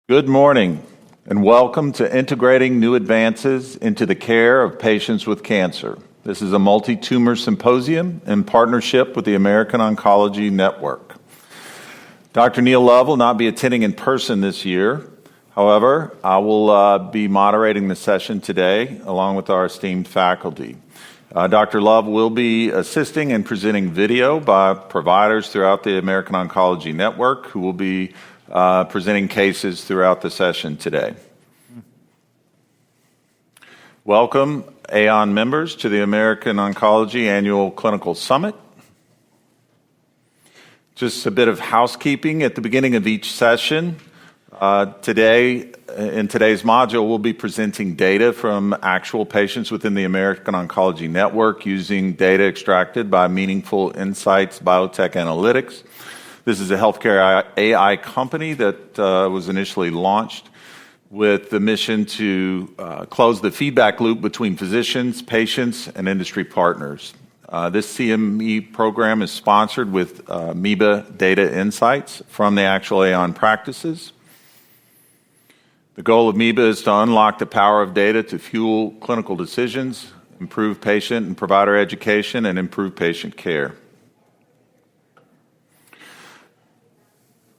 Good morning, and welcome to Integrating New Advances into the Care of Patients with Cancer. This is a multi-tumor symposium in partnership with the American Oncology Network. Dr. Neil Love will not be attending in person this year. However, I will be moderating the session today along with our esteemed faculty. Dr. Love will be assisting and presenting video by providers throughout the American Oncology Network who will be presenting cases throughout the session today. Welcome, AON members, to the American Oncology Annual Clinical Summit. Just a bit of housekeeping at the beginning of each session. Today, in today's module, we'll be presenting data from actual patients within the American Oncology Network using data extracted by Meaningful Insights Biotech Analytics. This is a healthcare AI company that was initially launched with the mission to close the feedback loop between physicians, patients, and industry partners. This CME program is sponsored with MEBA data insights from the actual AON practices. The goal of MEBA is to unlock the power of data to fuel clinical decisions, improve patient and provider education, and improve patient care.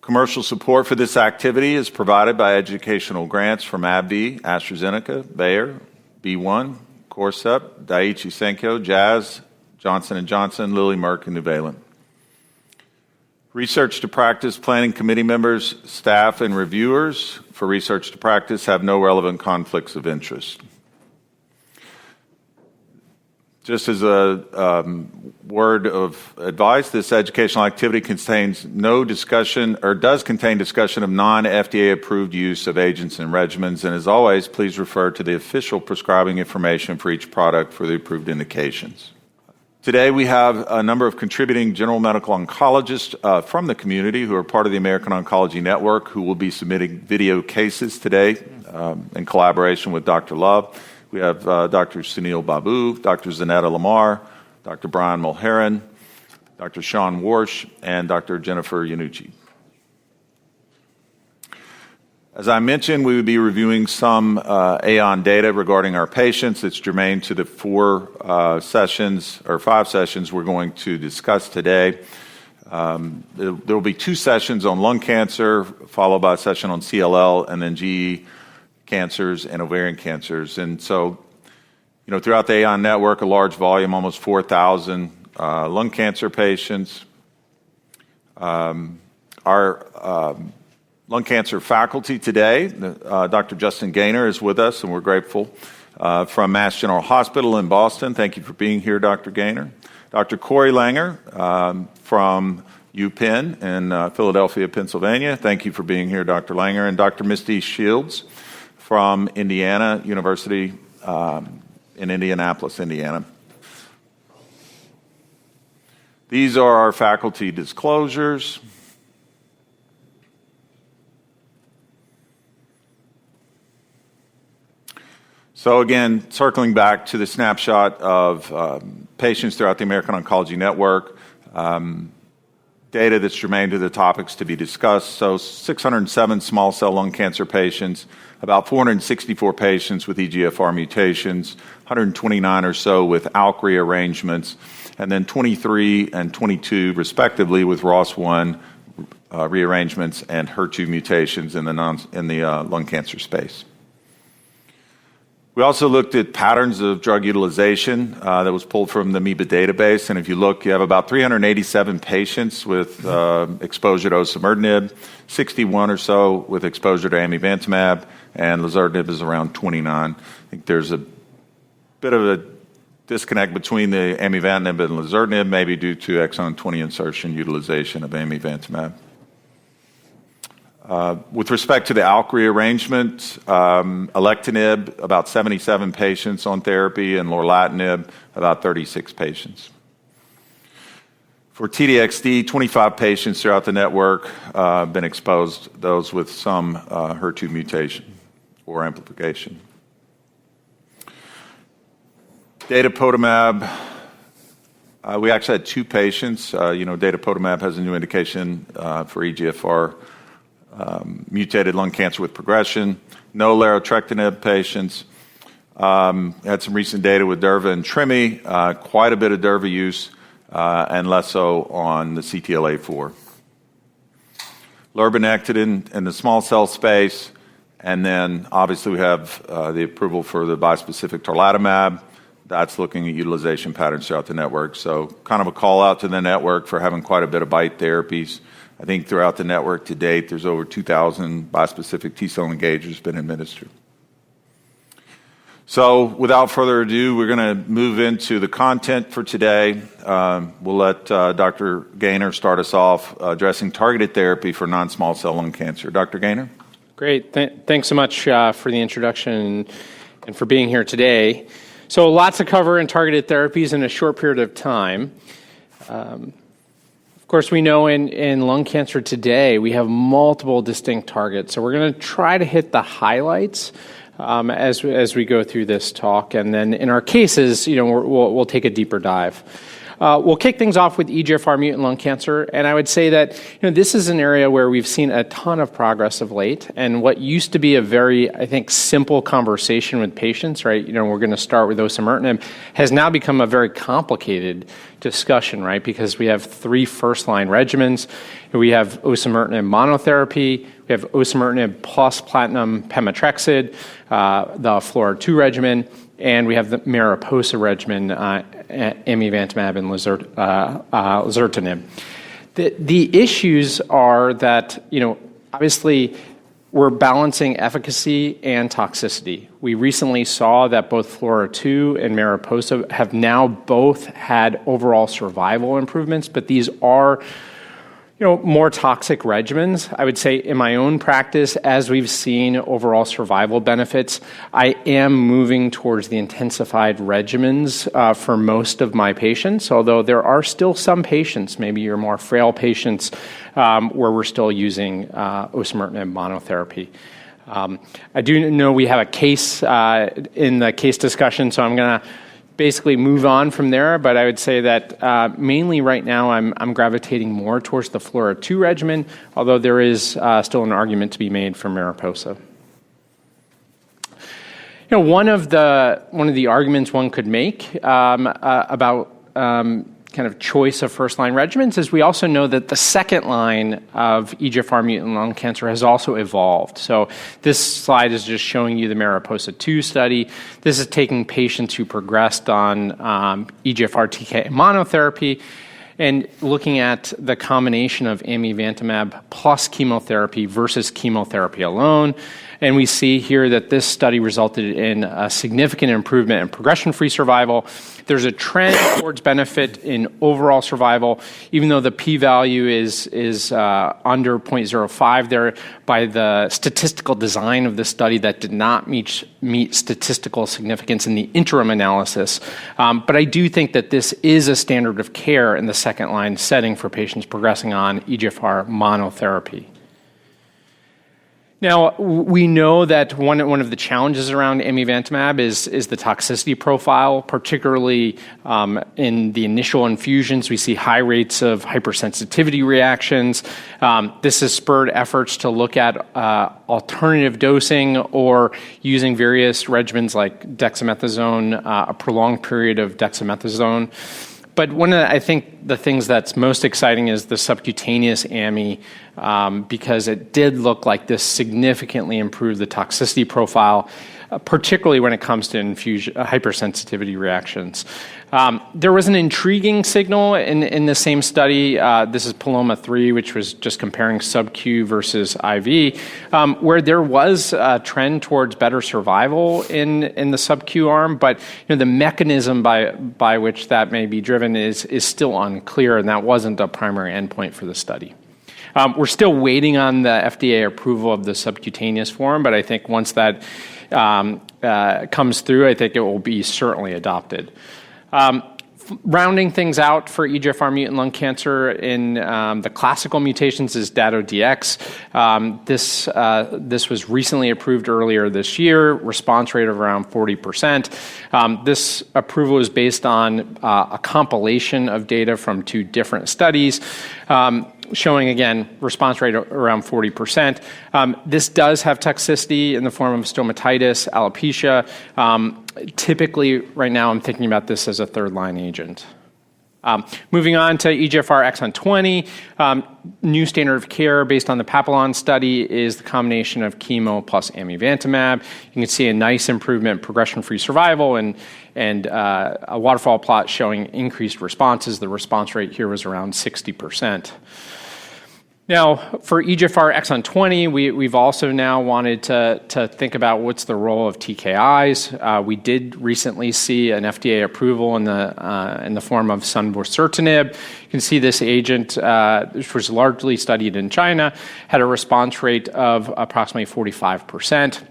Commercial support for this activity is provided by educational grants from AbbVie, AstraZeneca, Bayer, B1, Corcept, Daiichi Sankyo, Jazz, Johnson & Johnson, Lilly, Merck, and Nuvalent. Research to Practice Planning Committee members, staff, and reviewers for Research to Practice have no relevant conflicts of interest. Just as a word of advice, this educational activity contains no discussion or does contain discussion of non-FDA approved use of agents and regimens. And as always, please refer to the official prescribing information for each product for the approved indications. Today, we have a number of contributing general medical oncologists from the community who are part of the American Oncology Network who will be submitting video cases today in collaboration with Dr. Love. We have Dr. Sunil Babu, Dr. Zanetta Lamar, Dr. Brian Mulherin, Dr. Sean Warsh, and Dr. Jennifer Yanucci. As I mentioned, we would be reviewing some AON data regarding our patients. It's germane to the 5 sessions we're going to discuss today. There will be 2 sessions on lung cancer, followed by a session on CLL, and then GE cancers and ovarian cancers. And so, throughout the AON network, a large volume, almost 4,000 lung cancer patients. Our lung cancer faculty today, Dr. Justin Gainor is with us, and we're grateful, from Mass General Hospital in Boston. Thank you for being here, Dr. Gainor. Dr. Corey Langer from UPenn in Philadelphia, Pennsylvania. Thank you for being here, Dr. Langer. And Dr. Misty Shields from Indiana University in Indianapolis, Indiana. These are our faculty disclosures. So again, circling back to the snapshot of patients throughout the American Oncology Network, data that's germane to the topics to be discussed. So 607 small cell lung cancer patients, about 464 patients with EGFR mutations, 129 or so with ALK rearrangements, and then 23 and 22 respectively with ROS1 rearrangements and HER2 mutations in the lung cancer space. We also looked at patterns of drug utilization that was pulled from the MEBA database. And if you look, you have about 387 patients with exposure to osimertinib, 61 or so with exposure to amivantamab, and lazertinib is around 29. I think there's a bit of a disconnect between the amivantamab and lazertinib, maybe due to exon 20 insertion utilization of amivantamab. With respect to the ALK rearrangement, alectinib, about 77 patients on therapy, and lorlatinib, about 36 patients. For TDXD, 25 patients throughout the network been exposed, those with some HER2 mutation or amplification. Datopotamab, we actually had 2 patients. Datopotamab has a new indication for EGFR mutated lung cancer with progression, no larotrectinib patients. Had some recent data with durva and trimi, quite a bit of durva use, and less so on the CTLA-4. Lurbinectedin in the small cell space, and then obviously we have the approval for the bispecific tarlatamab. That's looking at utilization patterns throughout the network. So kind of a call out to the network for having quite a bit of BiTE therapies. I think throughout the network to date, there's over 2,000 bispecific T-cell engagers been administered. So without further ado, we're going to move into the content for today. We'll let Dr. Gainor start us off addressing targeted therapy for non-small cell lung cancer. Dr. Gainor? Great. Thanks so much for the introduction and for being here today. So lots to cover in targeted therapies in a short period of time. Of course, we know in lung cancer today, we have multiple distinct targets. So we're going to try to hit the highlights as we go through this talk. And then in our cases, we'll take a deeper dive. We'll kick things off with EGFR mutant lung cancer, and I would say that this is an area where we've seen a ton of progress of late, and what used to be a very, I think, simple conversation with patients, right? We're going to start with osimertinib, has now become a very complicated discussion, right? Because we have 3 first-line regimens. We have osimertinib monotherapy, we have osimertinib plus platinum pemetrexed, the FLAURA2 regimen, and we have the MARIPOSA regimen, amivantamab and lazertinib. The issues are that, obviously we're balancing efficacy and toxicity. We recently saw that both FLAURA2 and MARIPOSA have now both had overall survival improvements, but these are more toxic regimens. I would say in my own practice, as we've seen overall survival benefits, I am moving towards the intensified regimens for most of my patients, although there are still some patients, maybe your more frail patients, where we're still using osimertinib monotherapy. I do know we have a case in the case discussion, so I'm going to basically move on from there, but I would say that mainly right now I'm gravitating more towards the FLAURA2 regimen, although there is still an argument to be made for MARIPOSA. One of the arguments one could make about kind of choice of first-line regimens is we also know that the second line of EGFR mutant lung cancer has also evolved. So this slide is just showing you the MARIPOSA-2 study. This is taking patients who progressed on EGFR TKI monotherapy and looking at the combination of amivantamab plus chemotherapy versus chemotherapy alone. And we see here that this study resulted in a significant improvement in progression-free survival. There's a trend towards benefit in overall survival, even though the p-value is under 0.05 there by the statistical design of the study that did not meet statistical significance in the interim analysis. But I do think that this is a standard of care in the second-line setting for patients progressing on EGFR monotherapy. Now, we know that one of the challenges around amivantamab is the toxicity profile, particularly in the initial infusions. We see high rates of hypersensitivity reactions. This has spurred efforts to look at alternative dosing or using various regimens like dexamethasone, a prolonged period of dexamethasone. But I think the things that's most exciting is the subcutaneous AMI, because it did look like this significantly improved the toxicity profile, particularly when it comes to infusion hypersensitivity reactions. There was an intriguing signal in the same study. This is Paloma-3, which was just comparing sub-Q versus IV, where there was a trend towards better survival in the sub-Q arm, but the mechanism by which that may be driven is still unclear, and that wasn't a primary endpoint for the study. We're still waiting on the FDA approval of the subcutaneous form, but I think once that comes through, I think it will be certainly adopted. Rounding things out for EGFR mutant lung cancer in the classical mutations is Dato-DX. This was recently approved earlier this year, response rate of around 40%. This approval is based on a compilation of data from 2 different studies. showing, again, response rate around 40%. This does have toxicity in the form of stomatitis, alopecia. Typically, right now, I'm thinking about this as a third-line agent. Moving on to EGFR exon 20, new standard of care based on the Papillon study is the combination of chemo plus amivantamab. You can see a nice improvement in progression-free survival and a waterfall plot showing increased responses. The response rate here was around 60%. Now, for EGFR exon 20, we've also now wanted to think about what's the role of TKIs. We did recently see an FDA approval in the form of sunvozertinib. You can see this agent, which was largely studied in China, had a response rate of approximately 45%.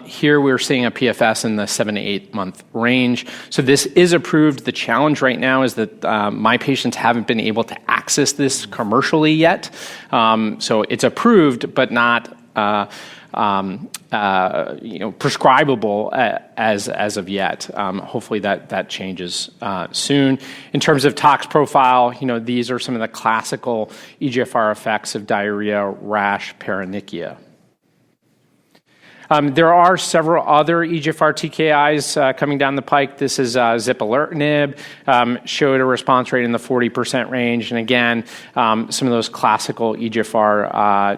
Here we're seeing a PFS in the 7 to 8 month range. So this is approved. The challenge right now is that my patients haven't been able to access this commercially yet. So it's approved, but not prescribable as of yet. Hopefully that changes soon. In terms of tox profile, these are some of the classical EGFR effects of diarrhea, rash, paronychia. There are several other EGFR TKIs coming down the pike. This is zipalertinib, showed a response rate in the 40% range. And again, some of those classical EGFR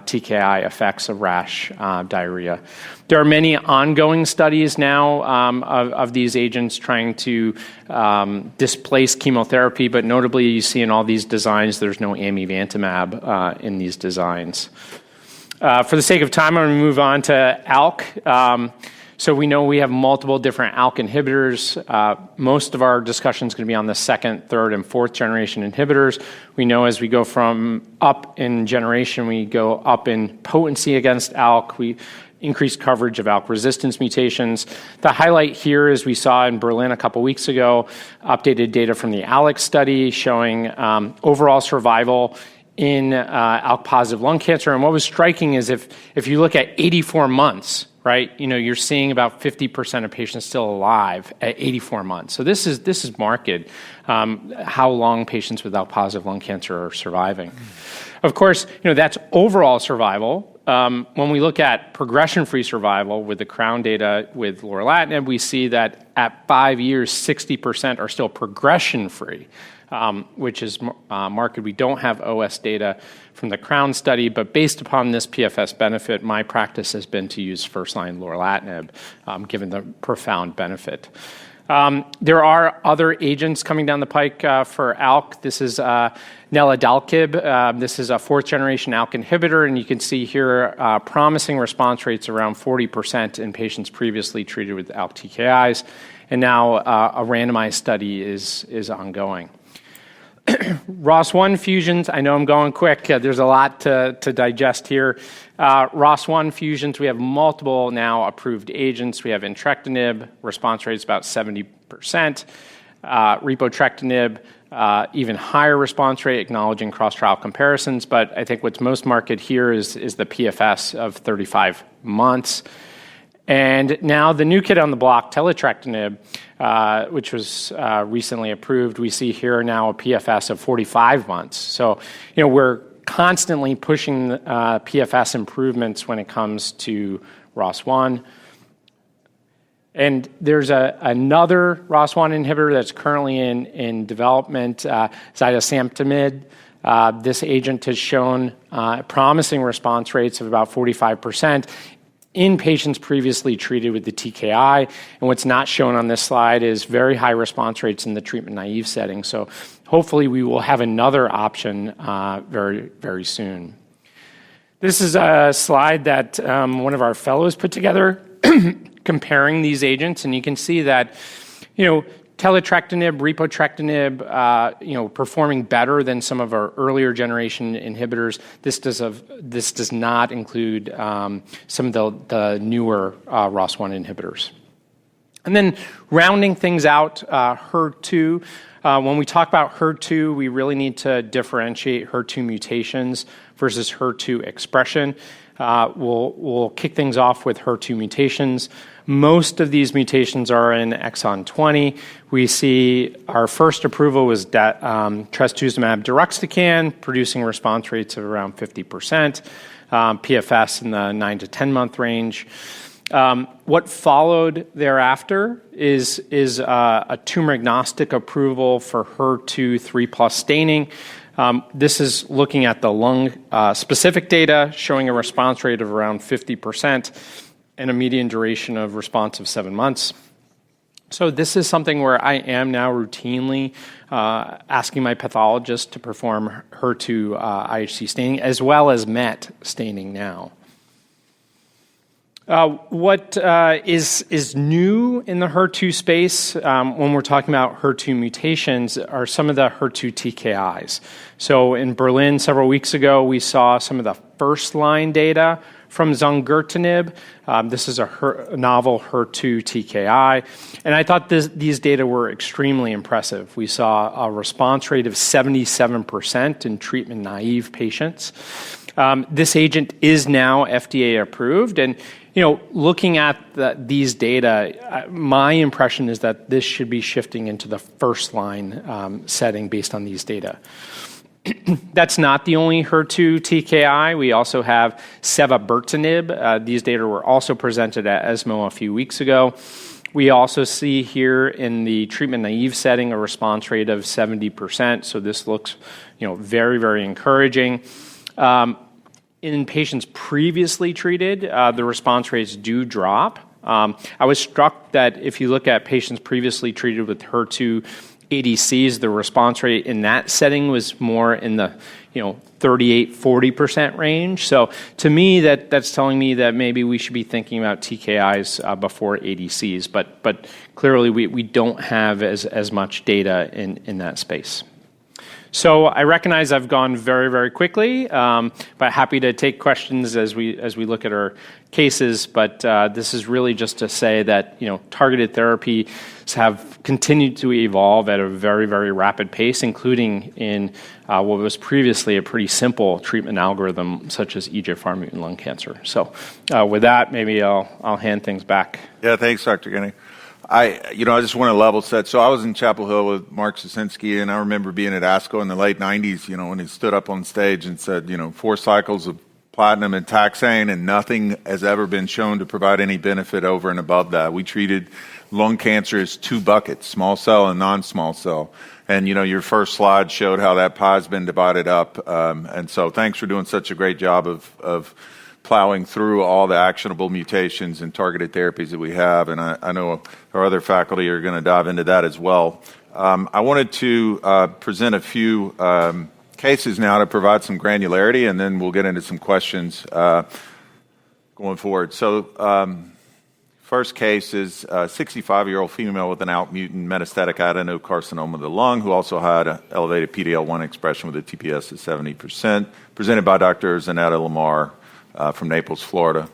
TKI effects of rash, diarrhea. There are many ongoing studies now of these agents trying to displace chemotherapy, but notably you see in all these designs, there's no amivantamab in these designs. For the sake of time, I'm going to move on to ALK. So we know we have multiple different ALK inhibitors. Most of our discussion is going to be on the second, third, and fourth generation inhibitors. We know as we go from up in generation, we go up in potency against ALK. We increase coverage of ALK resistance mutations. The highlight here is we saw in Berlin a couple weeks ago, updated data from the ALEX study showing overall survival in ALK-positive lung cancer. And what was striking is if you look at 84 months, right, you're seeing about 50% of patients still alive at 84 months. So this is marked, how long patients with ALK-positive lung cancer are surviving. Of course, that's overall survival. When we look at progression-free survival with the CROWN data with lorlatinib, we see that at 5 years, 60% are still progression-free. Which is marked. We don't have OS data from the CROWN study, but based upon this PFS benefit, my practice has been to use first-line lorlatinib, given the profound benefit. There are other agents coming down the pike for ALK. This is neladalkib. This is a fourth-generation ALK inhibitor, and you can see here promising response rates around 40% in patients previously treated with ALK TKIs, and now a randomized study is ongoing. ROS1 fusions, I know I'm going quick. There's a lot to digest here. ROS1 fusions, we have multiple now approved agents. We have entrectinib, response rate is about 70%. Repotrectinib, even higher response rate, acknowledging cross-trial comparisons. But I think what's most marked here is the PFS of 35 months. And now the new kid on the block, taletrectinib, which was recently approved, we see here now a PFS of 45 months. So, we're constantly pushing PFS improvements when it comes to ROS1. And there's another ROS1 inhibitor that's currently in development, zidesamtinib. This agent has shown promising response rates of about 45%. In patients previously treated with the TKI. And what's not shown on this slide is very high response rates in the treatment-naive setting. So hopefully we will have another option very, very soon. This is a slide that one of our fellows put together comparing these agents. And you can see that, taletrectinib, repotrectinib, performing better than some of our earlier generation inhibitors. This does not include some of the newer ROS1 inhibitors. And then rounding things out, HER2. When we talk about HER2, we really need to differentiate HER2 mutations versus HER2 expression. We'll kick things off with HER2 mutations. Most of these mutations are in exon 20. We see our first approval was trastuzumab deruxtecan, producing response rates of around 50%, PFS in the 9 to 10 month range. What followed thereafter is a tumor-agnostic approval for HER2 3+ staining. This is looking at the lung-specific data, showing a response rate of around 50% and a median duration of response of 7 months. So this is something where I am now routinely asking my pathologist to perform HER2 IHC staining, as well as MET staining now. What is new in the HER2 space when we're talking about HER2 mutations are some of the HER2 TKIs. So in Berlin several weeks ago, we saw some of the first-line data from zongertinib. This is a novel HER2 TKI. And I thought these data were extremely impressive. We saw a response rate of 77% in treatment-naive patients. This agent is now FDA approved. And looking at these data, my impression is that this should be shifting into the first-line setting based on these data. That's not the only HER2 TKI. We also have cevabertinib. These data were also presented at ESMO a few weeks ago. We also see here in the treatment-naive setting a response rate of 70%. So this looks, very, very encouraging. In patients previously treated, the response rates do drop. I was struck that if you look at patients previously treated with HER2 ADCs, the response rate in that setting was more in the 38-40% range. So to me, that's telling me that maybe we should be thinking about TKIs before ADCs. But clearly, we don't have as much data in that space. So I recognize I've gone very, very quickly, but happy to take questions as we look at our cases. But this is really just to say that targeted therapies have continued to evolve at a very, very rapid pace, including in what was previously a pretty simple treatment algorithm, such as EGFR mutant lung cancer. So with that, maybe I'll hand things back. Yeah, thanks, Dr. Gainor. I just want to level set. So I was in Chapel Hill with Mark Sosinski, and I remember being at ASCO in the late 90s, when he stood up on stage and said, 4 cycles of platinum and taxane, and nothing has ever been shown to provide any benefit over and above that. We treated lung cancer as 2 buckets, small cell and non-small cell. And, your first slide showed how that pie's been divided up. And so thanks for doing such a great job of plowing through all the actionable mutations and targeted therapies that we have. And I know our other faculty are going to dive into that as well. I wanted to present a few cases now to provide some granularity, and then we'll get into some questions going forward. So first case is a 65-year-old female with an ALK mutant metastatic adenocarcinoma of the lung who also had an elevated PD-L1 expression with a TPS of 70%, presented by Dr. Zanetta Lamar from Naples, Florida.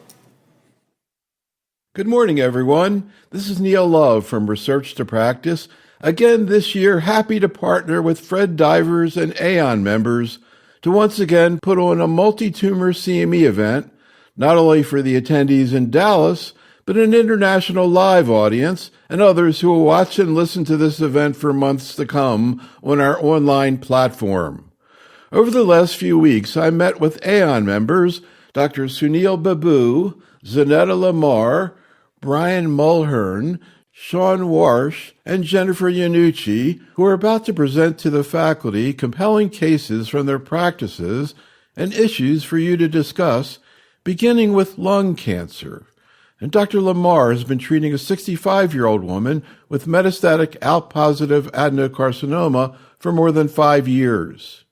Good morning, everyone. This is Neil Love from Research to Practice. Again this year, happy to partner with Fred Divers and Aon members to once again put on a multi-tumor CME event, not only for the attendees in Dallas, but an international live audience and others who will watch and listen to this event for months to come on our online platform. Over the last few weeks, I met with Aon members Dr. Sunil Babu, Zanetta Lamar, Brian Mulhern, Sean Warsh, and Jennifer Yanucci, who are about to present to the faculty compelling cases from their practices and issues for you to discuss, beginning with lung cancer. And Dr. Lamar has been treating a 65-year-old woman with metastatic ALK-positive adenocarcinoma for more than 5 years.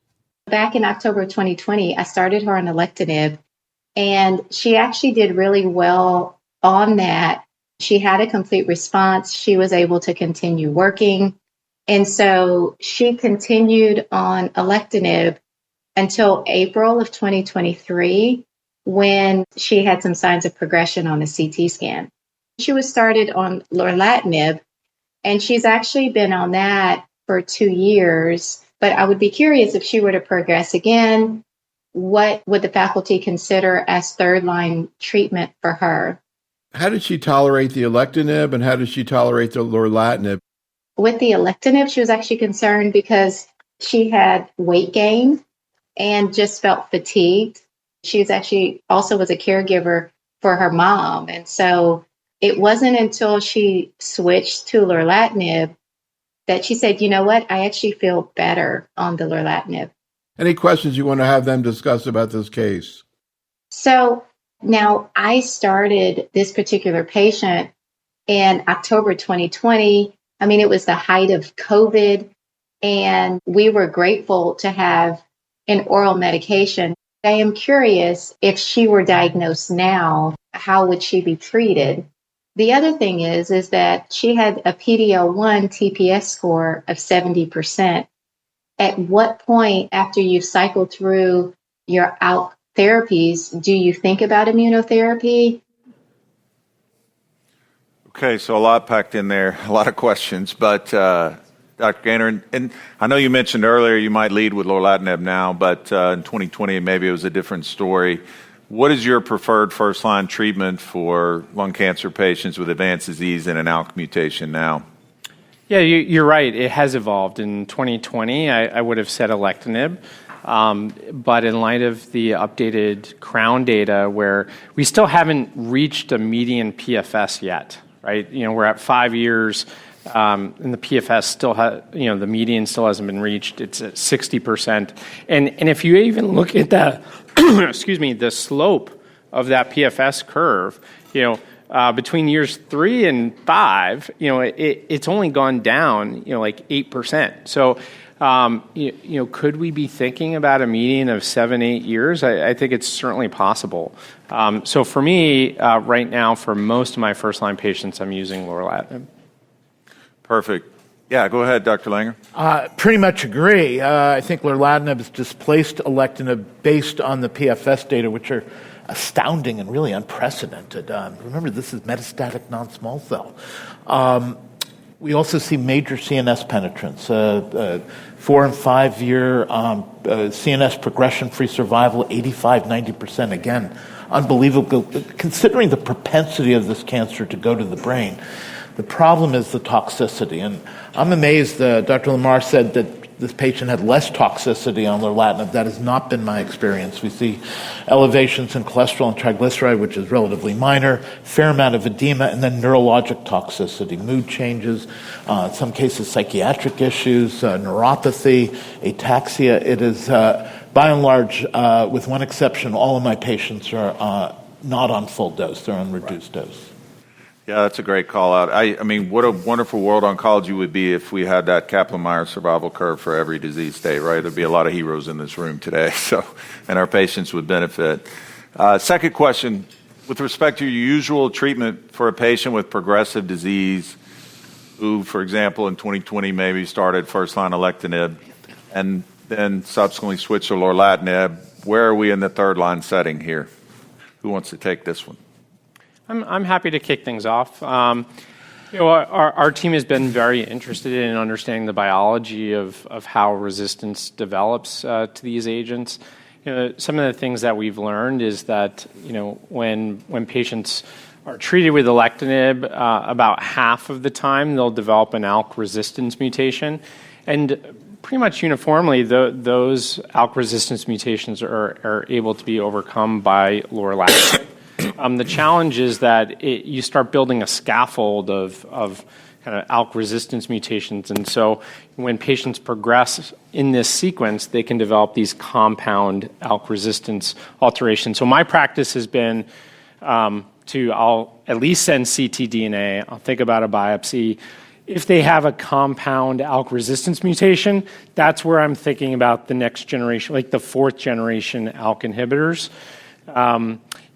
Back in October 2020, I started her on alectinib, and she actually did really well on that. She had a complete response. She was able to continue working. And so she continued on alectinib until April of 2023, when she had some signs of progression on a CT scan. She was started on lorlatinib, and she's actually been on that for 2 years. But I would be curious if she were to progress again, what would the faculty consider as third-line treatment for her. How did she tolerate the alectinib, and how did she tolerate the lorlatinib? With the alectinib, she was actually concerned because she had weight gain and just felt fatigued. She was actually also was a caregiver for her mom. And so it wasn't until she switched to lorlatinib that she said, you know what, I actually feel better on the lorlatinib. Any questions you want to have them discuss about this case? So now I started this particular patient in October 2020. I mean, it was the height of COVID, and we were grateful to have an oral medication. I am curious, if she were diagnosed now, how would she be treated? The other thing is that she had a PD-L1 TPS score of 70%. At what point after you've cycled through your ALK therapies do you think about immunotherapy? Okay, so a lot packed in there, a lot of questions, but Dr. Gainor, and I know you mentioned earlier you might lead with lorlatinib now, but in 2020 maybe it was a different story. What is your preferred first-line treatment for lung cancer patients with advanced disease and an ALK mutation now? Yeah, you're right. It has evolved. In 2020, I would have said alectinib. But in light of the updated CROWN data, where we still haven't reached a median PFS yet, right? You know, we're at 5 years, and the PFS still the median still hasn't been reached. It's at 60%. And if you even look at the, the slope of that PFS curve, between years 3 and 5, it's only gone down, like 8%. So, could we be thinking about a median of 7-8 years? I think it's certainly possible. So for me, right now, for most of my first-line patients, I'm using lorlatinib. Perfect. Yeah, go ahead, Dr. Langer. Pretty much agree. I think lorlatinib has displaced alectinib based on the PFS data, which are astounding and really unprecedented. Remember, this is metastatic non-small cell. We also see major CNS penetrance, 4 and 5 year CNS progression-free survival, 85-90%. Again, unbelievable, considering the propensity of this cancer to go to the brain. The problem is the toxicity, and I'm amazed Dr. Lamar said that this patient had less toxicity on lorlatinib. That has not been my experience. We see elevations in cholesterol and triglyceride, which is relatively minor, fair amount of edema, and then neurologic toxicity, mood changes, in some cases psychiatric issues, neuropathy, ataxia. It is, by and large, with one exception, all of my patients are not on full dose. They're on reduced dose. Yeah, that's a great call out. I mean, what a wonderful world oncology would be if we had that Kaplan-Meier survival curve for every disease state, right? There'd be a lot of heroes in this room today, and our patients would benefit. Second question, with respect to your usual treatment for a patient with progressive disease who, for example, in 2020 maybe started first-line alectinib and then subsequently switched to lorlatinib, where are we in the third-line setting here? Who wants to take this one? I'm happy to kick things off. Our team has been very interested in understanding the biology of how resistance develops to these agents. Some of the things that we've learned is that when patients are treated with alectinib, about half of the time they'll develop an ALK resistance mutation, and pretty much uniformly those ALK resistance mutations are able to be overcome by lorlatinib. The challenge is that you start building a scaffold of kind of ALK resistance mutations. And so when patients progress in this sequence, they can develop these compound ALK resistance alterations. So my practice has been I'll at least send ctDNA. I'll think about a biopsy. If they have a compound ALK resistance mutation, that's where I'm thinking about the next generation, like the 4th generation ALK inhibitors.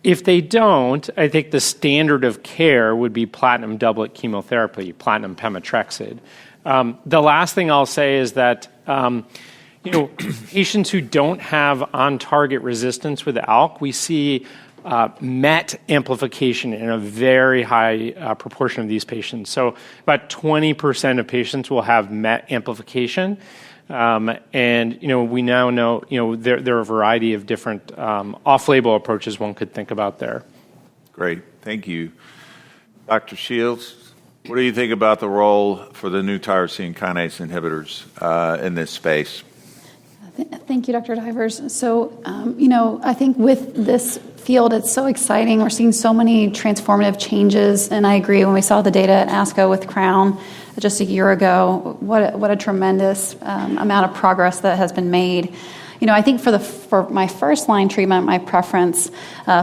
If they don't, I think the standard of care would be platinum doublet chemotherapy, platinum pemetrexed. The last thing I'll say is that patients who don't have on-target resistance with ALK, we see MET amplification in a very high proportion of these patients. So about 20% of patients will have MET amplification. And, we now know, there are a variety of different off-label approaches one could think about there. Great. Thank you. Dr. Shields, what do you think about the role for the new tyrosine kinase inhibitors in this space? Thank you, Dr. Divers. So, I think with this field, it's so exciting. We're seeing so many transformative changes, and I agree. When we saw the data at ASCO with Crown just a year ago, what a tremendous amount of progress that has been made. I think for my first line treatment, my preference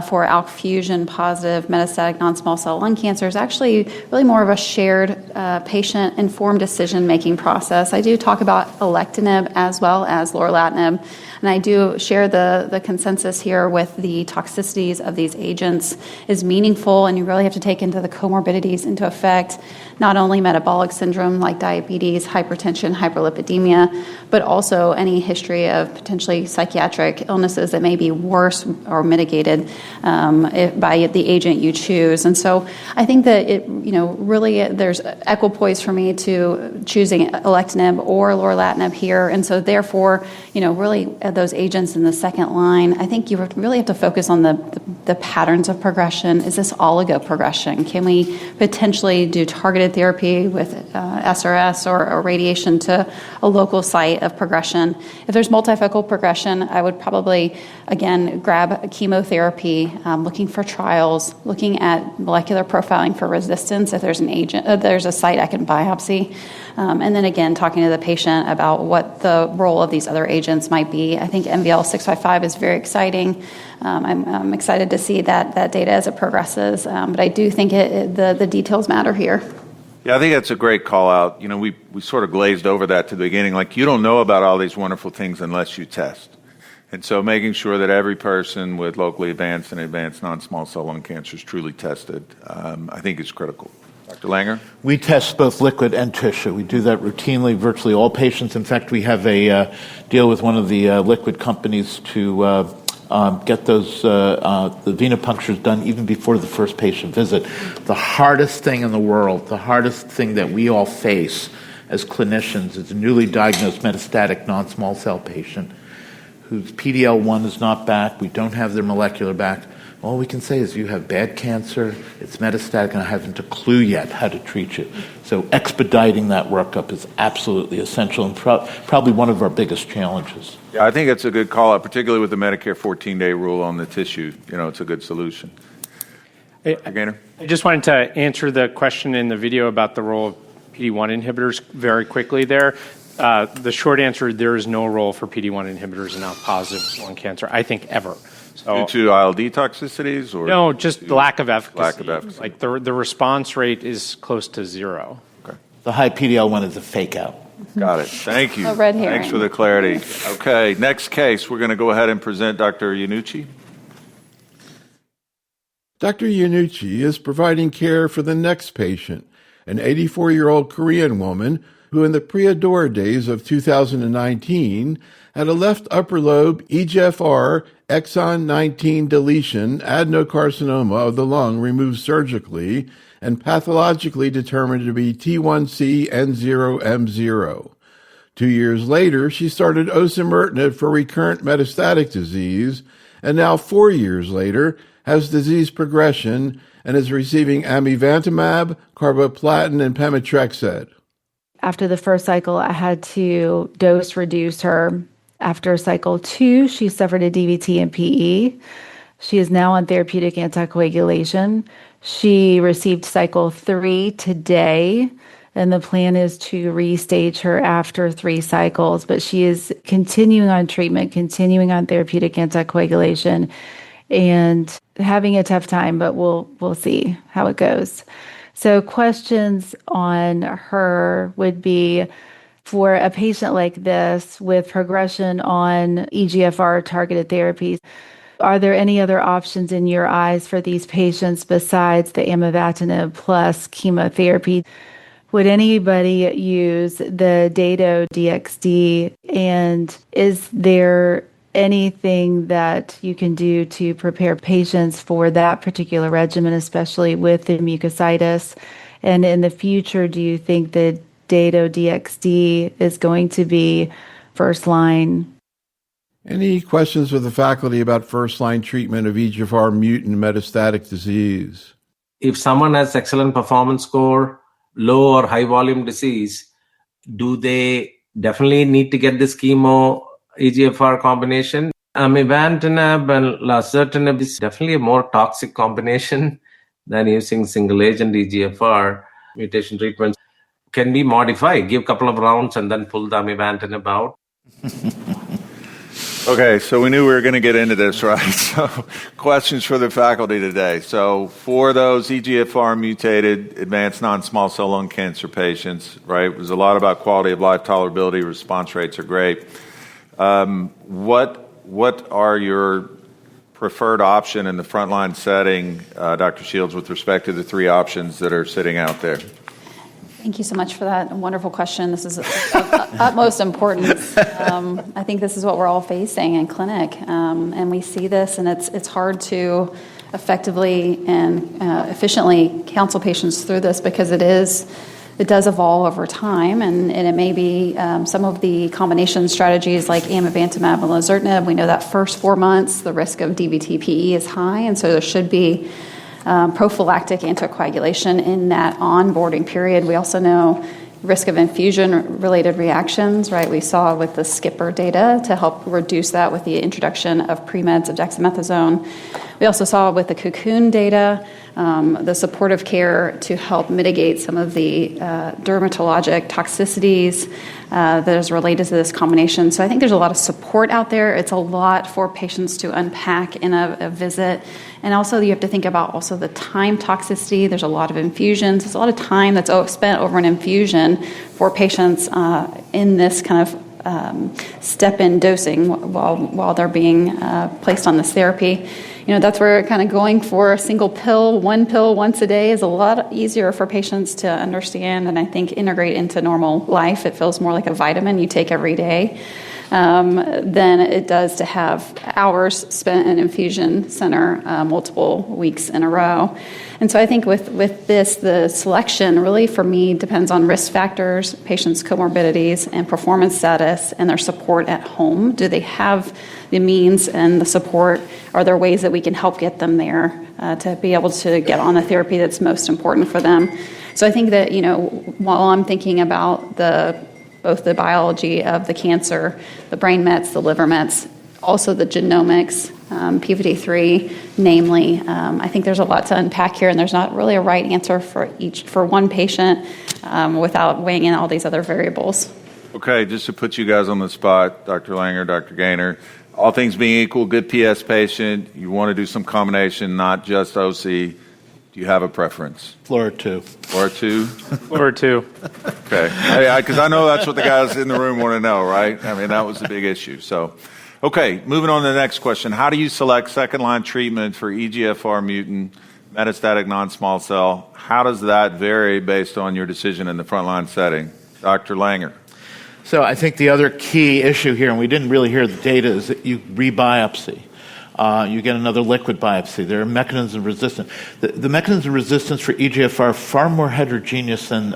for ALK fusion positive metastatic non-small cell lung cancer is actually really more of a shared patient informed decision making process. I do talk about alectinib as well as lorlatinib, and I do share the consensus here with the toxicities of these agents is meaningful, and you really have to take into the comorbidities into effect, not only metabolic syndrome like diabetes, hypertension, hyperlipidemia, but also any history of potentially psychiatric illnesses that may be worse or mitigated by the agent you choose. And so I think that really there's equipoise for me to choosing alectinib or lorlatinib here. And so therefore, really those agents in the second line, I think you really have to focus on the patterns of progression. Is this oligo progression? Can we potentially do targeted therapy with SRS or radiation to a local site of progression? If there's multifocal progression, I would probably, again, grab chemotherapy, looking for trials, looking at molecular profiling for resistance if there's an agent, there's a site I can biopsy, and then again, talking to the patient about what the role of these other agents might be. I think MVL-655 is very exciting. I'm excited to see that data as it progresses, but I do think the details matter here. Yeah, I think that's a great call out. We sort of glazed over that to the beginning. Like, you don't know about all these wonderful things unless you test. And so making sure that every person with locally advanced and advanced non-small cell lung cancer is truly tested, I think is critical. Dr. Langer? We test both liquid and tissue. We do that routinely, virtually all patients. In fact, we have a deal with one of the liquid companies to get those the venipunctures done even before the first patient visit. The hardest thing in the world, the hardest thing that we all face as clinicians is a newly diagnosed metastatic non-small cell patient whose PD-L1 is not back, we don't have their molecular back. All we can say is you have bad cancer, it's metastatic, and I haven't a clue yet how to treat you. So expediting that workup is absolutely essential and probably one of our biggest challenges. Yeah, I think it's a good call out, particularly with the Medicare 14-day rule on the tissue. It's a good solution. Dr. Gainor? I just wanted to answer the question in the video about the role of PD-1 inhibitors very quickly there. The short answer, there is no role for PD-1 inhibitors in ALK-positive lung cancer, I think, ever. Due to ILD toxicities? Or no, just lack of efficacy. Lack of efficacy. Like the response rate is close to zero. Okay. The high PD-L1 is a fake out. Got it. Thank you. A red herring. Thanks for the clarity. Okay, next case, we're going to go ahead and present Dr. Yanucci. Dr. Yanucci is providing care for the next patient, an 84-year-old Korean woman who in the pre-ADOR days of 2019 had a left upper lobe EGFR exon 19 deletion adenocarcinoma of the lung removed surgically and pathologically determined to be T1C N0M0. 2 years later, she started osimertinib for recurrent metastatic disease, and now 4 years later has disease progression and is receiving amivantamab, carboplatin, and pemetrexed. After the first cycle, I had to dose reduce her. After cycle 2, she suffered a DVT and PE. She is now on therapeutic anticoagulation. She received cycle 3 today, and the plan is to restage her after 3 cycles. But she is continuing on treatment, continuing on therapeutic anticoagulation, and having a tough time, but we'll see how it goes. So questions on her would be, for a patient like this with progression on EGFR targeted therapies, are there any other options in your eyes for these patients besides the amivantamab plus chemotherapy? Would anybody use the Dato-DXd, and is there anything that you can do to prepare patients for that particular regimen, especially with the mucositis? And in the future, do you think that Dato-DXd is going to be first line. Any questions for the faculty about first-line treatment of EGFR mutant metastatic disease? If someone has excellent performance score, low or high volume disease, do they definitely need to get this chemo EGFR combination? Amivantamab and lazertinib is definitely a more toxic combination than using single agent EGFR. Mutation treatments can be modified, give a couple of rounds and then pull the amivantamab out. Okay, so we knew we were going to get into this, right? So questions for the faculty today. So for those EGFR mutated advanced non-small cell lung cancer patients, right, it was a lot about quality of life, tolerability, response rates are great. What are your preferred option in the frontline setting, Dr. Shields, with respect to the three options that are sitting out there? Thank you so much for that wonderful question. This is of utmost importance. I think this is what we're all facing in clinic, and we see this, and it's hard to effectively and efficiently counsel patients through this because it does evolve over time, and it may be some of the combination strategies like amivantamab and lazertinib. We know that first 4 months the risk of DVT-PE is high, and so there should be prophylactic anticoagulation in that onboarding period. We also know risk of infusion-related reactions, right? We saw with the SKIPPR data to help reduce that with the introduction of pre-meds of dexamethasone. We also saw with the Cocoon data the supportive care to help mitigate some of the dermatologic toxicities that is related to this combination. So I think there's a lot of support out there. It's a lot for patients to unpack in a visit. And also you have to think about also the time toxicity. There's a lot of infusions. There's a lot of time that's spent over an infusion for patients in this kind of step-in dosing while they're being placed on this therapy. You know, that's where kind of going for a single pill, one pill once a day is a lot easier for patients to understand and I think integrate into normal life. It feels more like a vitamin you take every day than it does to have hours spent in an infusion center multiple weeks in a row. And so I think with this, the selection really for me depends on risk factors, patients' comorbidities, and performance status, and their support at home. Do they have the means and the support? Are there ways that we can help get them there to be able to get on the therapy that's most important for them? So I think that, you know, while I'm thinking about both the biology of the cancer, the brain mets, the liver mets, also the genomics, p53, namely. I think there's a lot to unpack here, and there's not really a right answer for one patient without weighing in all these other variables. Okay, just to put you guys on the spot, Dr. Langer, Dr. Gainor, all things being equal, good PS patient, you want to do some combination, not just OC. Do you have a preference? Floor 2. Floor 2? Floor 2. Okay, because I know that's what the guys in the room want to know, right? I mean, that was the big issue. So, okay, moving on to the next question. How do you select second-line treatment for EGFR mutant metastatic non-small cell? How does that vary based on your decision in the frontline setting? Dr. Langer. So I think the other key issue here, and we didn't really hear the data, is that you rebiopsy. You get another liquid biopsy. There are mechanisms of resistance. The mechanisms of resistance for EGFR are far more heterogeneous than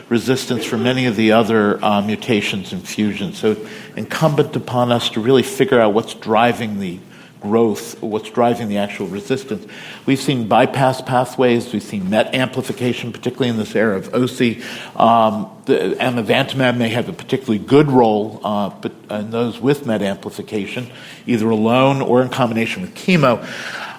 resistance for many of the other mutations and fusions. So incumbent upon us to really figure out what's driving the growth, what's driving the actual resistance. We've seen bypass pathways, we've seen MET amplification, particularly in this era of OC. The amivantamab may have a particularly good role, but in those with MET amplification, either alone or in combination with chemo.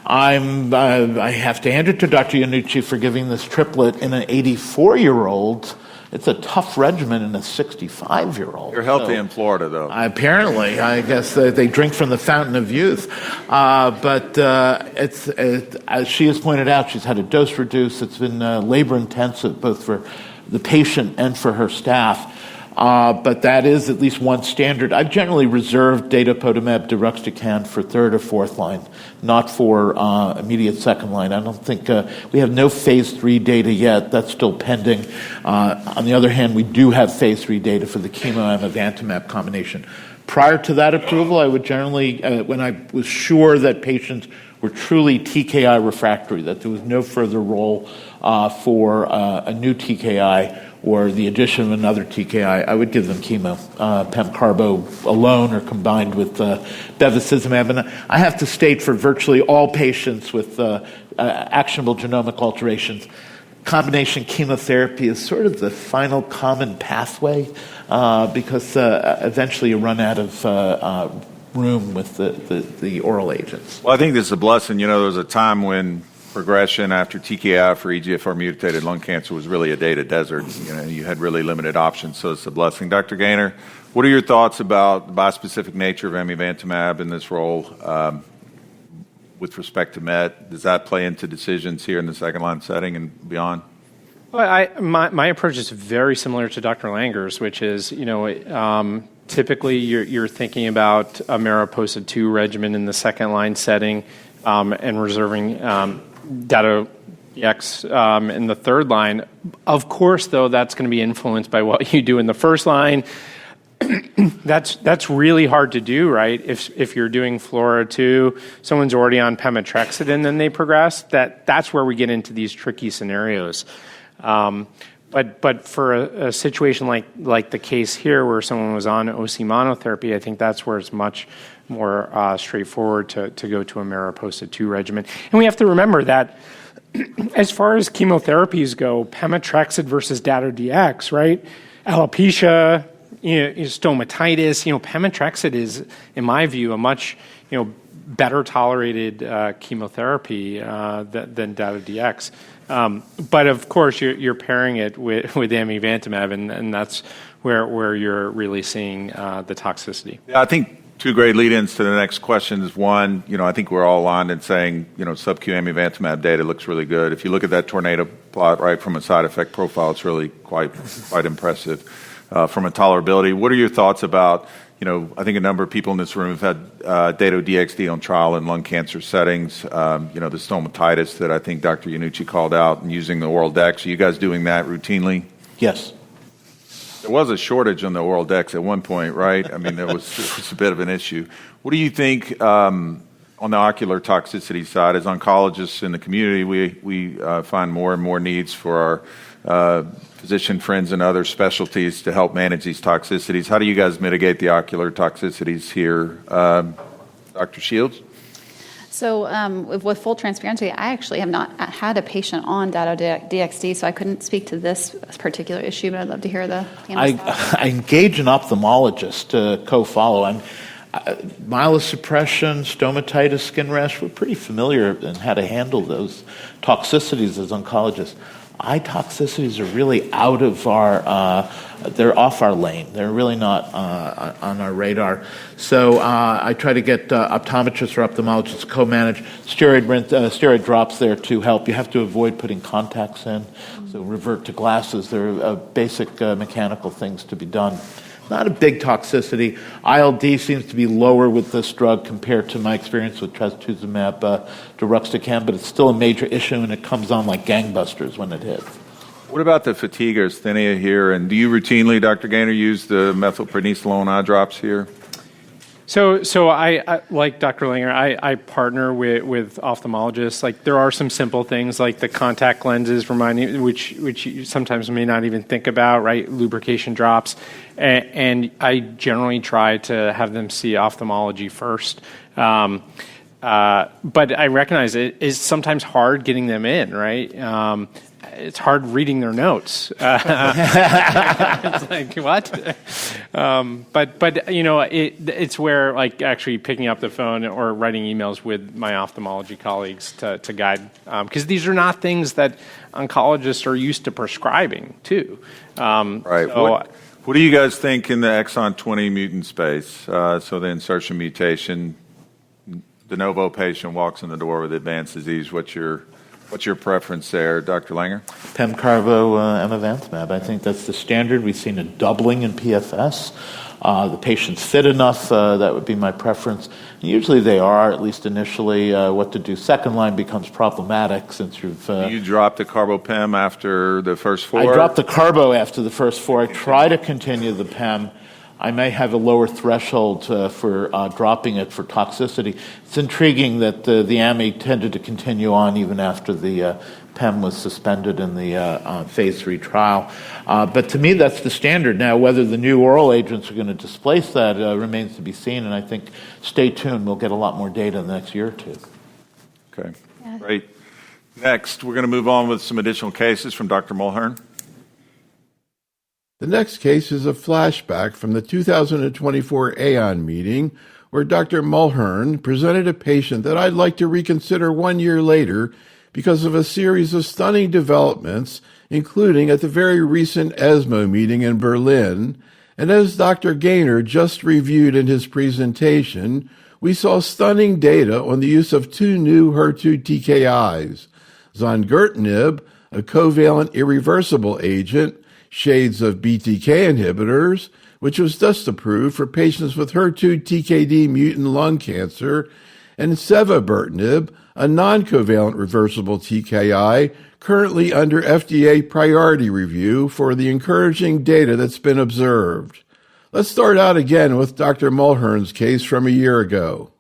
I have to hand it to Dr. Iannucci for giving this triplet in an 84-year-old. It's a tough regimen in a 65-year-old. You're healthy in Florida, though. Apparently. I guess they drink from the fountain of youth. But as she has pointed out, she's had a dose reduce. It's been labor-intensive, both for the patient and for her staff. But that is at least one standard. I've generally reserved datopotamab deruxtecan for third or fourth line, not for immediate second line. I don't think we have no phase 3 data yet. That's still pending. On the other hand, we do have phase 3 data for the chemo amivantamab combination. Prior to that approval, I would generally, when I was sure that patients were truly TKI refractory, that there was no further role for a new TKI or the addition of another TKI, I would give them chemo, PEM-carbo alone or combined with bevacizumab. And I have to state for virtually all patients with actionable genomic alterations, combination chemotherapy is sort of the final common pathway because eventually you run out of room with the oral agents. Well, I think this is a blessing. There was a time when progression after TKI for EGFR mutated lung cancer was really a data desert. You had really limited options, so it's a blessing. Dr. Gainor, what are your thoughts about the bispecific nature of amivantamab in this role with respect to MET? Does that play into decisions here in the second-line setting and beyond? Well, my approach is very similar to Dr. Langer's, which is, typically you're thinking about a MARIPOSA-2 regimen in the second-line setting and reserving dato-DX in the third line. Of course, though, that's going to be influenced by what you do in the first line. That's really hard to do, right? If you're doing FLAURA2, someone's already on pemetrexed and then they progress, that's where we get into these tricky scenarios. But for a situation like the case here where someone was on OC monotherapy, I think that's where it's much more straightforward to go to a MARIPOSA-2 regimen. And we have to remember that as far as chemotherapies go, pemetrexed versus dato-DX, right? Alopecia, stomatitis, pemetrexed is, in my view, a much, better tolerated chemotherapy than dato-DX. But of course, you're pairing it with amivantamab, and that's where you're really seeing the toxicity. Yeah, I think two great lead-ins to the next question is one, I think we're all aligned in saying, sub-Q amivantamab data looks really good. If you look at that tornado plot, right, from a side effect profile, it's really quite impressive. From a tolerability, what are your thoughts about, I think a number of people in this room have had dato-DXd on trial in lung cancer settings, the stomatitis that I think Dr. Iannucci called out and using the oral dex. Are you guys doing that routinely? Yes. There was a shortage on the oral dex at one point, right? I mean, it was a bit of an issue. What do you think on the ocular toxicity side? As oncologists in the community, we find more and more needs for our physician friends and other specialties to help manage these toxicities. How do you guys mitigate the ocular toxicities here? Dr. Shields? So with full transparency, I actually have not had a patient on dato-DXd, so I couldn't speak to this particular issue, but I'd love to hear the panel's thoughts. I engage an ophthalmologist to co-follow, and myelosuppression, stomatitis, skin rash, we're pretty familiar in how to handle those toxicities as oncologists. Eye toxicities are really out of they're off our lane. They're really not on our radar. So I try to get optometrists or ophthalmologists to co-manage steroid drops there to help. You have to avoid putting contacts in, so revert to glasses. There are basic mechanical things to be done. Not a big toxicity. ILD seems to be lower with this drug compared to my experience with trastuzumab deruxtecan, but it's still a major issue, and it comes on like gangbusters when it hits. What about the fatigue or asthenia here? And do you routinely, Dr. Gainor, use the methylprednisolone eye drops here? So I like Dr. Langer, I partner with ophthalmologists. Like there are some simple things like the contact lenses which you sometimes may not even think about, right? Lubrication drops. And I generally try to have them see ophthalmology first. But I recognize it is sometimes hard getting them in, right? It's hard reading their notes. It's like, what? But it's where like actually picking up the phone or writing emails with my ophthalmology colleagues to guide, because these are not things that oncologists are used to prescribing too. Right. So, what do you guys think in the exon 20 mutant space? So the insertion mutation, de novo patient walks in the door with advanced disease. What's your preference there, Dr. Langer? PEM-carbo amivantamab. I think that's the standard. We've seen a doubling in PFS. The patient's fit enough, that would be my preference. And usually they are, at least initially. What to do second line becomes problematic since you've... You dropped the carbo-PEM after the first 4? I dropped the carbo after the first 4. I try to continue the PEM. I may have a lower threshold for dropping it for toxicity. It's intriguing that the AMI tended to continue on even after the PEM was suspended in the phase 3 trial. But to me, that's the standard. Now, whether the new oral agents are going to displace that remains to be seen, and I think stay tuned. We'll get a lot more data in the next year or two. Okay, great. Next, we're going to move on with some additional cases from Dr. Mulhern. The next case is a flashback from the 2024 AON meeting where Dr. Mulhern presented a patient that I'd like to reconsider 1 year later because of a series of stunning developments, including at the very recent ESMO meeting in Berlin. And as Dr. Gainor just reviewed in his presentation, we saw stunning data on the use of 2 new HER2 TKIs, zongertinib, a covalent irreversible agent, shades of BTK inhibitors, which was just approved for patients with HER2 TKD mutant lung cancer, and cevabertinib, a non-covalent reversible TKI, currently under FDA priority review for the encouraging data that's been observed. Let's start out again with Dr. Mulhern's case from a year ago.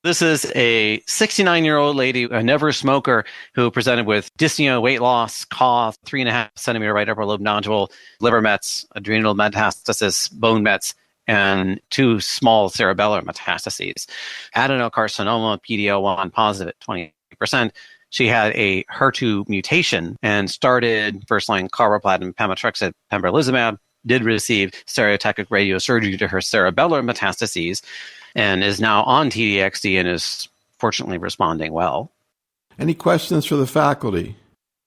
This is a 69-year-old lady, a never smoker, who presented with dyspnea, weight loss, cough, 3.5 centimeter right upper lobe nodule, liver mets, adrenal metastasis, bone mets, and 2 small cerebellar metastases. Adenocarcinoma, PD-L1 positive at 20%. She had a HER2 mutation and started first-line carboplatin, pemetrexed, pembrolizumab, did receive stereotactic radiosurgery to her cerebellar metastases, and is now on TDXD and is fortunately responding well. Any questions for the faculty?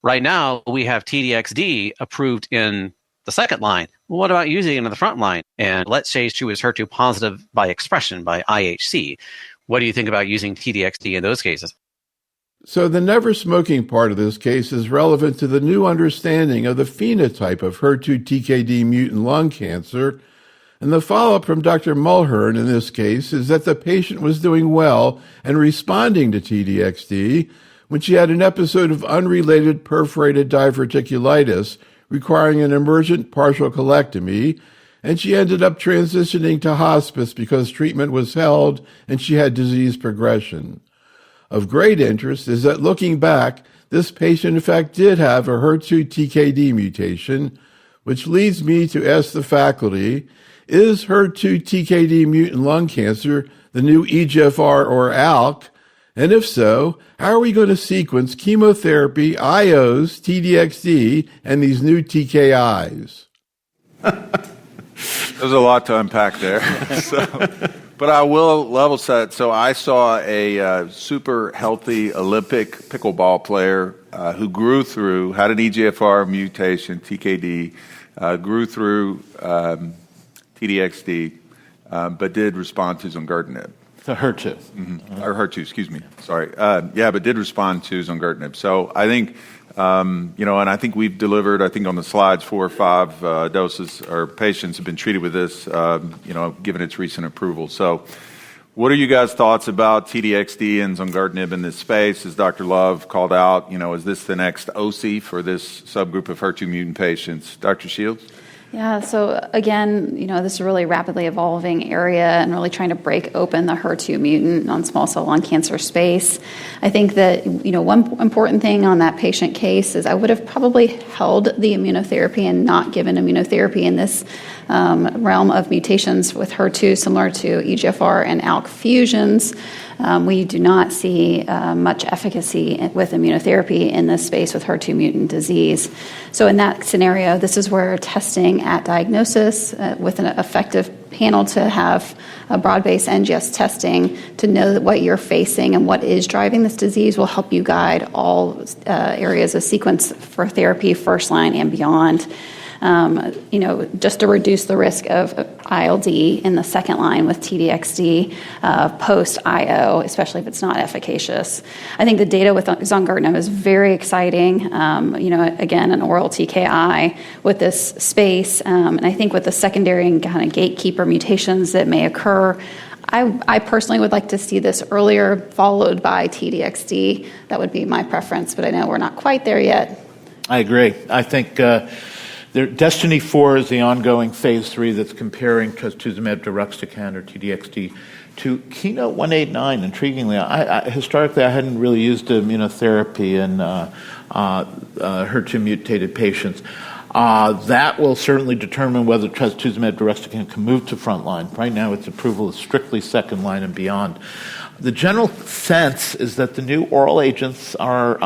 Right now, we have TDXD approved in the second line. Well, what about using it in the front line? And let's say she was HER2 positive by expression, by IHC. What do you think about using TDXD in those cases? So the never smoking part of this case is relevant to the new understanding of the phenotype of HER2 TKD mutant lung cancer. And the follow-up from Dr. Mulhern in this case is that the patient was doing well and responding to TDXD when she had an episode of unrelated perforated diverticulitis requiring an emergent partial colectomy, and she ended up transitioning to hospice because treatment was held and she had disease progression. Of great interest is that looking back, this patient in fact did have a HER2 TKD mutation, which leads me to ask the faculty, is HER2 TKD mutant lung cancer the new EGFR or ALK? And if so, how are we going to sequence chemotherapy, IOs, TDXD, and these new TKIs? There's a lot to unpack there. But I will level set. So I saw a super healthy Olympic pickleball player who grew through, had an EGFR mutation, TKD, grew through TDXD, but did respond to zongertinib. The HER2. Mm-hmm. Or HER2, excuse me. Sorry. But did respond to zongertinib. So I think, and I think we've delivered, on the slides, 4 or 5 doses, or patients have been treated with this, given its recent approval. So what are you guys' thoughts about TDXD and zongertinib in this space? As Dr. Love called out, is this the next OC for this subgroup of HER2 mutant patients? Dr. Shields? Yeah, so again, this is a really rapidly evolving area and really trying to break open the HER2 mutant non-small cell lung cancer space. I think that, one important thing on that patient case is I would have probably held the immunotherapy and not given immunotherapy in this realm of mutations with HER2 similar to EGFR and ALK fusions. We do not see much efficacy with immunotherapy in this space with HER2 mutant disease. So in that scenario, this is where testing at diagnosis with an effective panel to have a broad-based NGS testing to know that what you're facing and what is driving this disease will help you guide all areas of sequence for therapy, first line and beyond. Just to reduce the risk of ILD in the second line with TDXD post-IO, especially if it's not efficacious. I think the data with zongertinib is very exciting. Again, an oral TKI with this space. And I think with the secondary and kind of gatekeeper mutations that may occur, I personally would like to see this earlier, followed by TDXD. That would be my preference, but I know we're not quite there yet. I agree. I think Destiny 4 is the ongoing phase 3 that's comparing trastuzumab deruxtecan, or TDXD, to Keynote 189. Intriguingly, historically, I hadn't really used immunotherapy in HER2-mutated patients. That will certainly determine whether trastuzumab deruxtecan can move to frontline. Right now, its approval is strictly second line and beyond. The general sense is that the new oral agents are,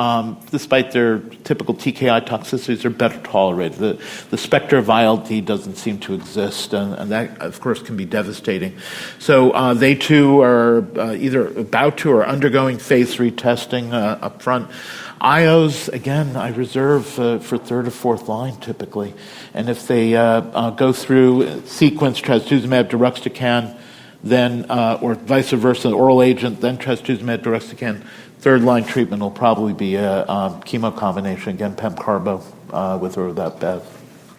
despite their typical TKI toxicities, are better tolerated. The specter of ILD doesn't seem to exist, and that, of course, can be devastating. So they, too, are either about to or undergoing phase 3 testing up front. IOs, again, I reserve for third or fourth line, typically. And if they go through sequence trastuzumab deruxtecan, then, or vice versa, oral agent, then trastuzumab deruxtecan, third-line treatment will probably be a chemo combination, again, PEM-carbo with or without Bev.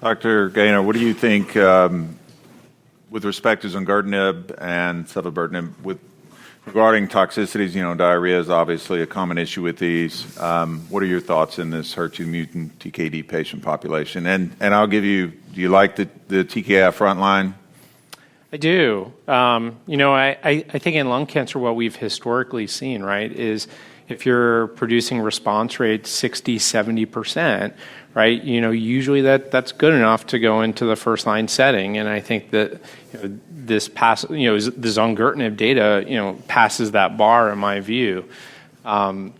Dr. Gainor, what do you think with respect to zongertinib and cevabertinib regarding toxicities? Diarrhea is obviously a common issue with these. What are your thoughts in this HER2 mutant TKD patient population? And I'll give you, do you like the TKI frontline? I do. I think in lung cancer, what we've historically seen, right, is if you're producing response rates 60, 70%, right, usually that's good enough to go into the first line setting. And I think that the zongertinib data, passes that bar in my view. I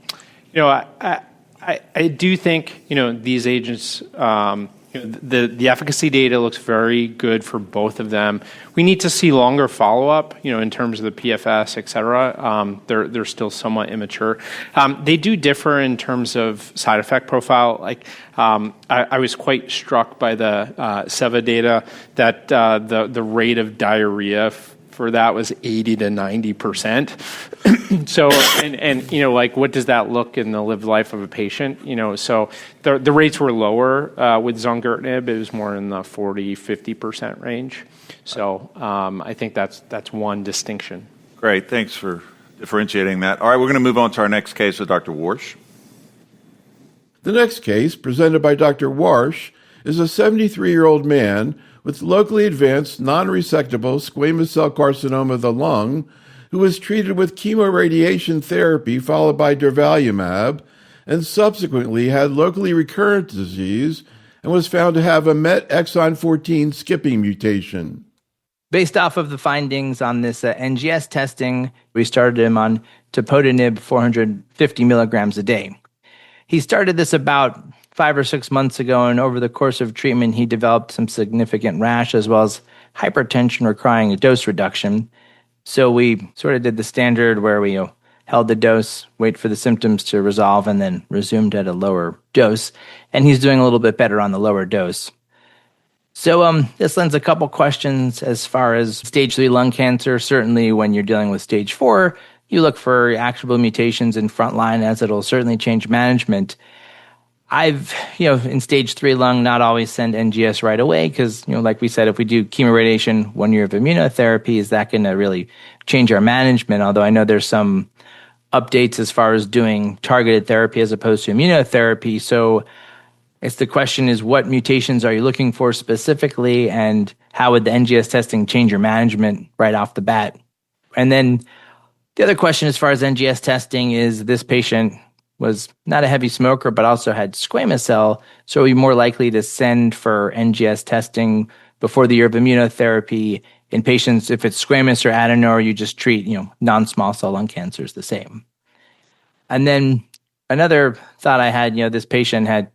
do think, these agents, the efficacy data looks very good for both of them. We need to see longer follow-up, in terms of the PFS, et cetera. They're still somewhat immature. They do differ in terms of side effect profile. Like, I was quite struck by the Seva data that the rate of diarrhea for that was 80 to 90%. So, and what does that look in the lived life of a patient? So the rates were lower with zongertinib. It was more in the 40, 50% range. So I think that's one distinction. Great. Thanks for differentiating that. All right, we're going to move on to our next case with Dr. Warsh. The next case, presented by Dr. Warsh, is a 73-year-old man with locally advanced non-resectable squamous cell carcinoma of the lung who was treated with chemoradiation therapy followed by durvalumab and subsequently had locally recurrent disease and was found to have a MET exon 14 skipping mutation. Based off of the findings on this NGS testing, we started him on tepotinib 450 milligrams a day. He started this about 5 or 6 months ago, and over the course of treatment, he developed some significant rash as well as hypertension requiring a dose reduction. So we sort of did the standard where we held the dose, wait for the symptoms to resolve, and then resumed at a lower dose. And he's doing a little bit better on the lower dose. So this lends a couple questions as far as stage 3 lung cancer. Certainly when you're dealing with stage 4, you look for actionable mutations in frontline, as it'll certainly change management. I've, in stage 3 lung, not always send NGS right away because, like we said, if we do chemoradiation, 1 year of immunotherapy, is that going to really change our management? Although I know there's some updates as far as doing targeted therapy as opposed to immunotherapy. So the question is, what mutations are you looking for specifically, and how would the NGS testing change your management right off the bat? And then the other question as far as NGS testing is, this patient was not a heavy smoker, but also had squamous cell. So are we more likely to send for NGS testing before the year of immunotherapy in patients? If it's squamous or adenoma, you just treat, non-small cell lung cancers the same. And then another thought I had, this patient had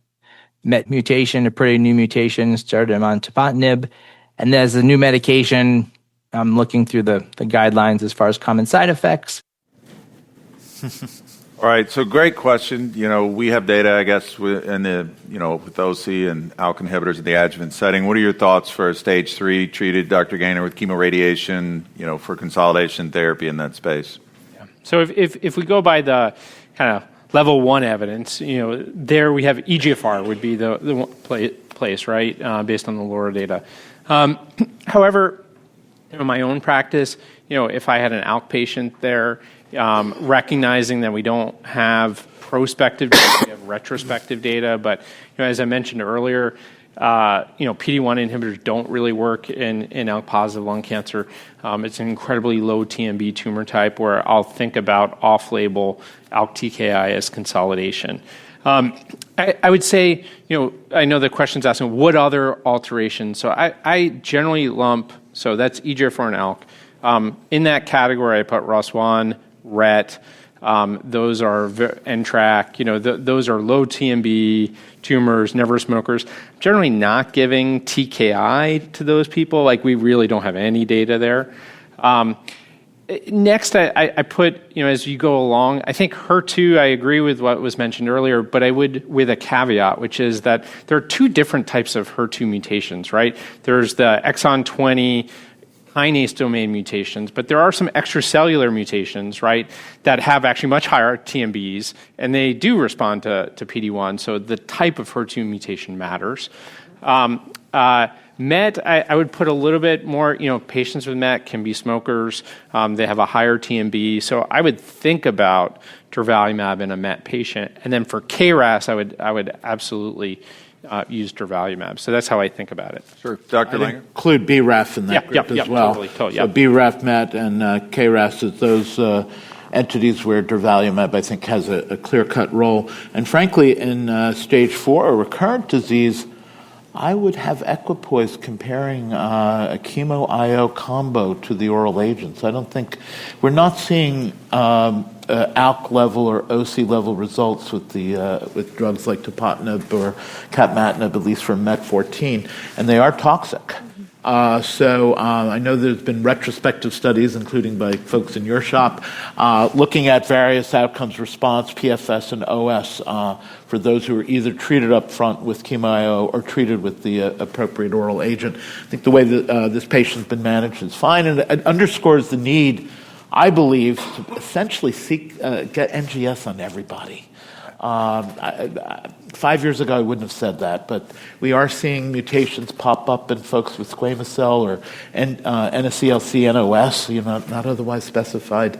MET mutation, a pretty new mutation, started him on tepotinib. And as a new medication, I'm looking through the guidelines as far as common side effects. All right, so great question. We have data, I guess, in the, with OC and ALK inhibitors in the adjuvant setting. What are your thoughts for a stage 3 treated, Dr. Gainor, with chemoradiation, for consolidation therapy in that space? Yeah. So if we go by the kind of level 1 evidence, there we have EGFR would be the place, right, based on the LAURA data. However, in my own practice, if I had an ALK patient there, recognizing that we don't have prospective data, we have retrospective data, but as I mentioned earlier, PD-1 inhibitors don't really work in ALK-positive lung cancer. It's an incredibly low TMB tumor type where I'll think about off-label ALK-TKI as consolidation. I would say, I know the question's asking, what other alterations? So I generally lump, so that's EGFR and ALK. In that category, I put ROS1, RET, those are NTRK, those are low TMB tumors, never smokers. Generally not giving TKI to those people, like we really don't have any data there. Next, I put, as you go along, I think HER2, I agree with what was mentioned earlier, but I would, with a caveat, which is that there are two different types of HER2 mutations, right? There's the exon 20 kinase domain mutations, but there are some extracellular mutations, right, that have actually much higher TMBs, and they do respond to PD-1, so the type of HER2 mutation matters. MET, I would put a little bit more, patients with MET can be smokers. They have a higher TMB. So I would think about durvalumab in a MET patient. And then for KRAS, I would absolutely use durvalumab. So that's how I think about it. Sure. Dr. Langer? Include BRAF in that group as well. Totally, So BRAF, MET, and KRAS is those entities where durvalumab, I think, has a clear-cut role. And frankly, in stage 4 or recurrent disease, I would have equipoise comparing a chemo-IO combo to the oral agents. I don't think we're not seeing ALK level or OC level results with with drugs like tepotinib or capmatinib, at least for MET14, and they are toxic. So I know there's been retrospective studies, including by folks in your shop, looking at various outcomes, response, PFS, and OS for those who are either treated up front with chemo-IO or treated with the appropriate oral agent. I think the way that this patient's been managed is fine, and it underscores the need, I believe, to essentially get NGS on everybody. 5 years ago, I wouldn't have said that, but we are seeing mutations pop up in folks with squamous cell or NSCLC, NOS, not otherwise specified.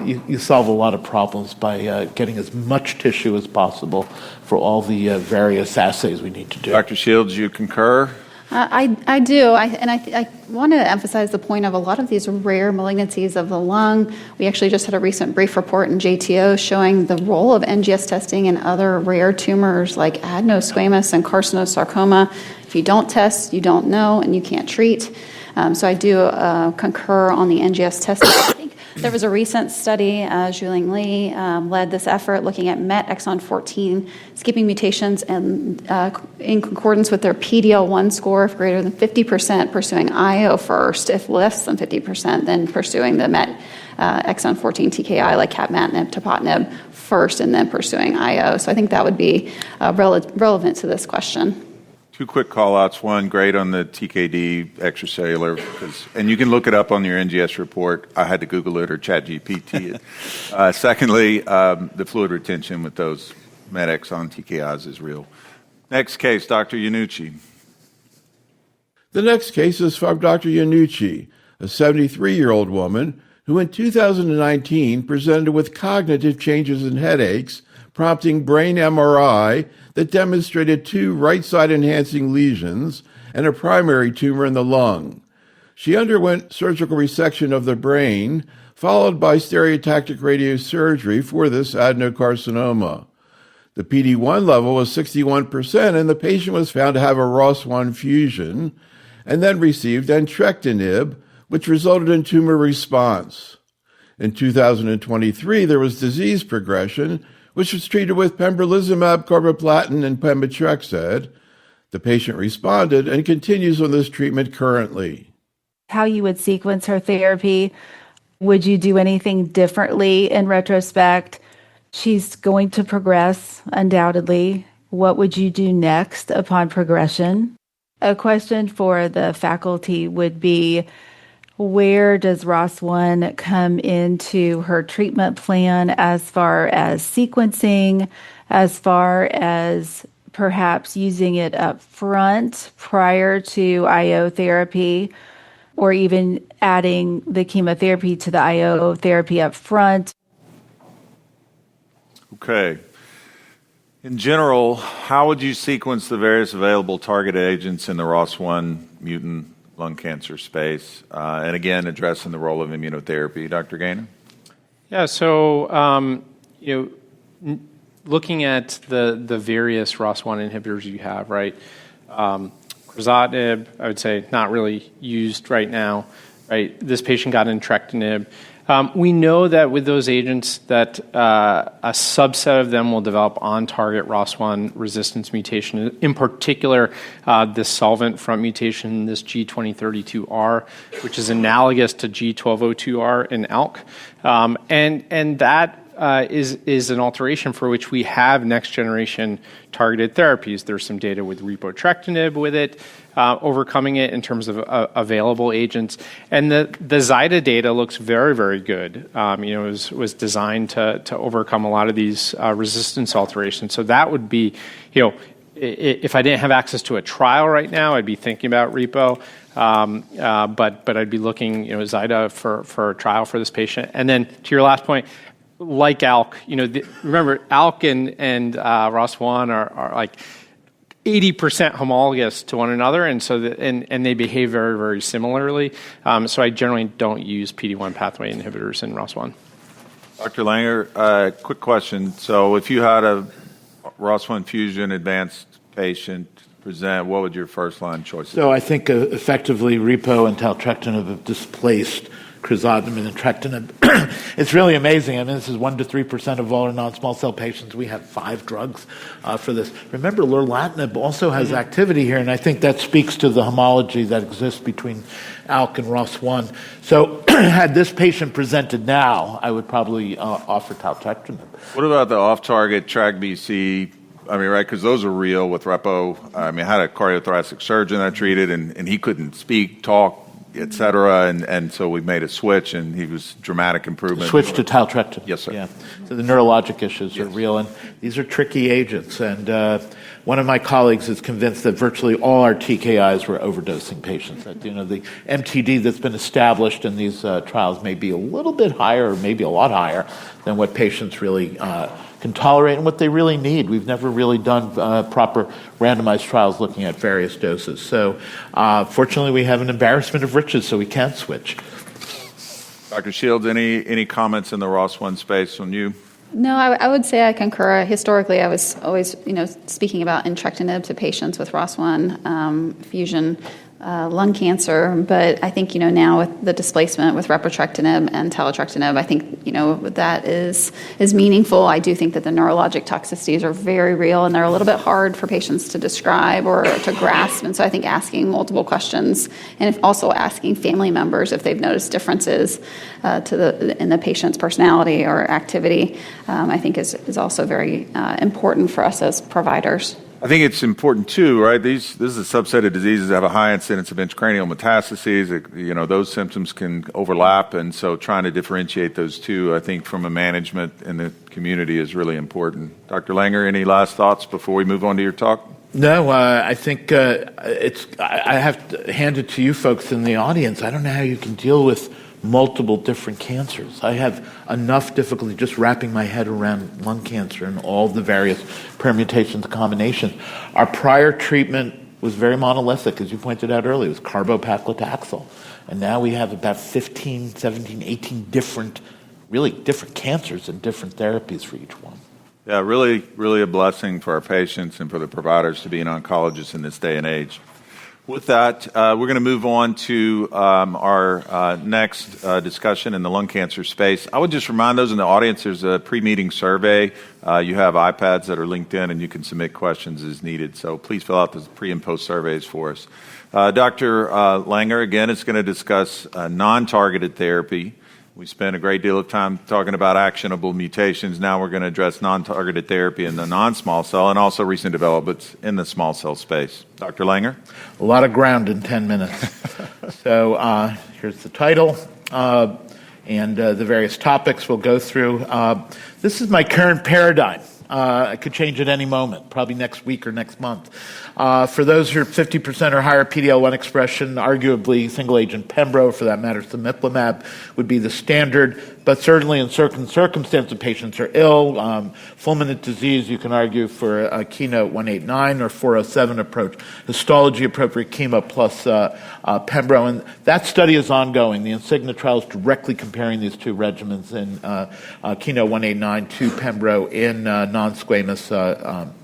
You solve a lot of problems by getting as much tissue as possible for all the various assays we need to do. Dr. Shields, you concur? I do, I want to emphasize the point of a lot of these rare malignancies of the lung. We actually just had a recent brief report in JTO showing the role of NGS testing in other rare tumors like adenosquamous and carcinosarcoma. If you don't test, you don't know, and you can't treat. So I do concur on the NGS testing. I think there was a recent study, Zhuling Li led this effort looking at MET exon 14 skipping mutations and in concordance with their PD-L1 score of greater than 50% pursuing IO first, if less than 50% then pursuing the MET exon 14 TKI like capmatinib, tepotinib first and then pursuing IO. So I think that would be relevant to this question. Two quick call-outs. One, great on the TKD extracellular, and you can look it up on your NGS report. I had to Google it or ChatGPT it. Secondly, the fluid retention with those MET exon TKIs is real. Next case, Dr. Yanucci. The next case is from Dr. Yanucci, a 73-year-old woman who in 2019 presented with cognitive changes and headaches, prompting brain MRI that demonstrated 2 right-side enhancing lesions and a primary tumor in the lung. She underwent surgical resection of the brain, followed by stereotactic radiosurgery for this adenocarcinoma. The PD-1 level was 61%, and the patient was found to have a ROS1 fusion, and then received entrectinib, which resulted in tumor response. In 2023, there was disease progression, which was treated with pembrolizumab, carboplatin, and pemetrexed. The patient responded and continues on this treatment currently. How you would sequence her therapy? Would you do anything differently in retrospect? She's going to progress, undoubtedly. What would you do next upon progression? A question for the faculty would be, where does ROS1 come into her treatment plan as far as sequencing, as far as perhaps using it up front prior to IO therapy, or even adding the chemotherapy to the IO therapy up front? Okay. In general, how would you sequence the various available targeted agents in the ROS1 mutant lung cancer space? And again, addressing the role of immunotherapy. Dr. Gainor? Yeah, so looking at the various ROS1 inhibitors you have, right? Crizotinib, I would say, not really used right now, right? This patient got entrectinib. We know that with those agents that a subset of them will develop on-target ROS1 resistance mutation, in particular this solvent front mutation, this G2032R, which is analogous to G1202R in ALK. And that is an alteration for which we have next-generation targeted therapies. There's some data with repotrectinib with it, overcoming it in terms of available agents. And the Zyda data looks very, very good. It was designed to overcome a lot of these resistance alterations. So that would be, if I didn't have access to a trial right now, I'd be thinking about repo. But I'd be looking, Zyda for a trial for this patient. And then to your last point, like ALK, remember ALK and ROS1 are like 80% homologous to one another, and so and they behave very, very similarly. So I generally don't use PD-1 pathway inhibitors in ROS1. Dr. Langer, quick question. So if you had a ROS1 fusion advanced patient present, what would your first-line choices be? So I think effectively repo and taletrectinib have displaced crizotinib and entrectinib. It's really amazing. I mean, this is 1% to 3% of all our non-small cell patients. We have 5 drugs for this. Remember, lorlatinib also has activity here, and I think that speaks to the homology that exists between ALK and ROS1. So had this patient presented now, I would probably offer taletrectinib. What about the off-target TRAC-BC? I mean, right, because those are real with repo. I mean, I had a cardiothoracic surgeon I treated, and he couldn't speak, talk, et cetera, and so we made a switch, and he was dramatic improvement. Switch to taletrectinib. Yes, sir. Yeah. So the neurologic issues are real, and these are tricky agents. And one of my colleagues is convinced that virtually all our TKIs were overdosing patients. That the MTD that's been established in these trials may be a little bit higher, or maybe a lot higher, than what patients really can tolerate and what they really need. We've never really done proper randomized trials looking at various doses. So fortunately, we have an embarrassment of riches, so we can switch. Dr. Shields, any comments in the ROS1 space from you? No, I would say I concur. Historically, I was always, speaking about entrectinib to patients with ROS1 fusion lung cancer, but I think, now with the displacement with repotrectinib and taletrectinib, I think, that is meaningful. I do think that the neurologic toxicities are very real, and they're a little bit hard for patients to describe or to grasp. And so I think asking multiple questions, and also asking family members if they've noticed differences in the patient's personality or activity, I think is also very important for us as providers. I think it's important too, right? This is a subset of diseases that have a high incidence of intracranial metastases. Those symptoms can overlap, and so trying to differentiate those two, I think, from a management in the community is really important. Dr. Langer, any last thoughts before we move on to your talk? No, I think I have to hand it to you folks in the audience. I don't know how you can deal with multiple different cancers. I have enough difficulty just wrapping my head around lung cancer and all the various permutations and combinations. Our prior treatment was very monolithic, as you pointed out earlier. It was carbopaclitaxel. And now we have about 15, 17, 18 different cancers and different therapies for each one. Yeah, really, really a blessing for our patients and for the providers to be an oncologist in this day and age. With that, we're going to move on to our next discussion in the lung cancer space. I would just remind those in the audience there's a pre-meeting survey. You have iPads that are linked in, and you can submit questions as needed. So please fill out the pre- and post surveys for us. Dr. Langer, again, is going to discuss non-targeted therapy. We spent a great deal of time talking about actionable mutations. Now we're going to address non-targeted therapy in the non-small cell and also recent developments in the small cell space. Dr. Langer? A lot of ground in 10 minutes. So here's the title and the various topics we'll go through. This is my current paradigm. I could change at any moment, probably next week or next month. For those who are 50% or higher PD-L1 expression, arguably single-agent pembro, for that matter, cemiplimab, would be the standard. but certainly in certain circumstances, patients are ill, fulminant disease, you can argue for a Keynote 189 or 407 approach, histology-appropriate chemo plus pembro, and that study is ongoing. The Insignia trial is directly comparing these two regimens in Keynote 189 to pembro in non-squamous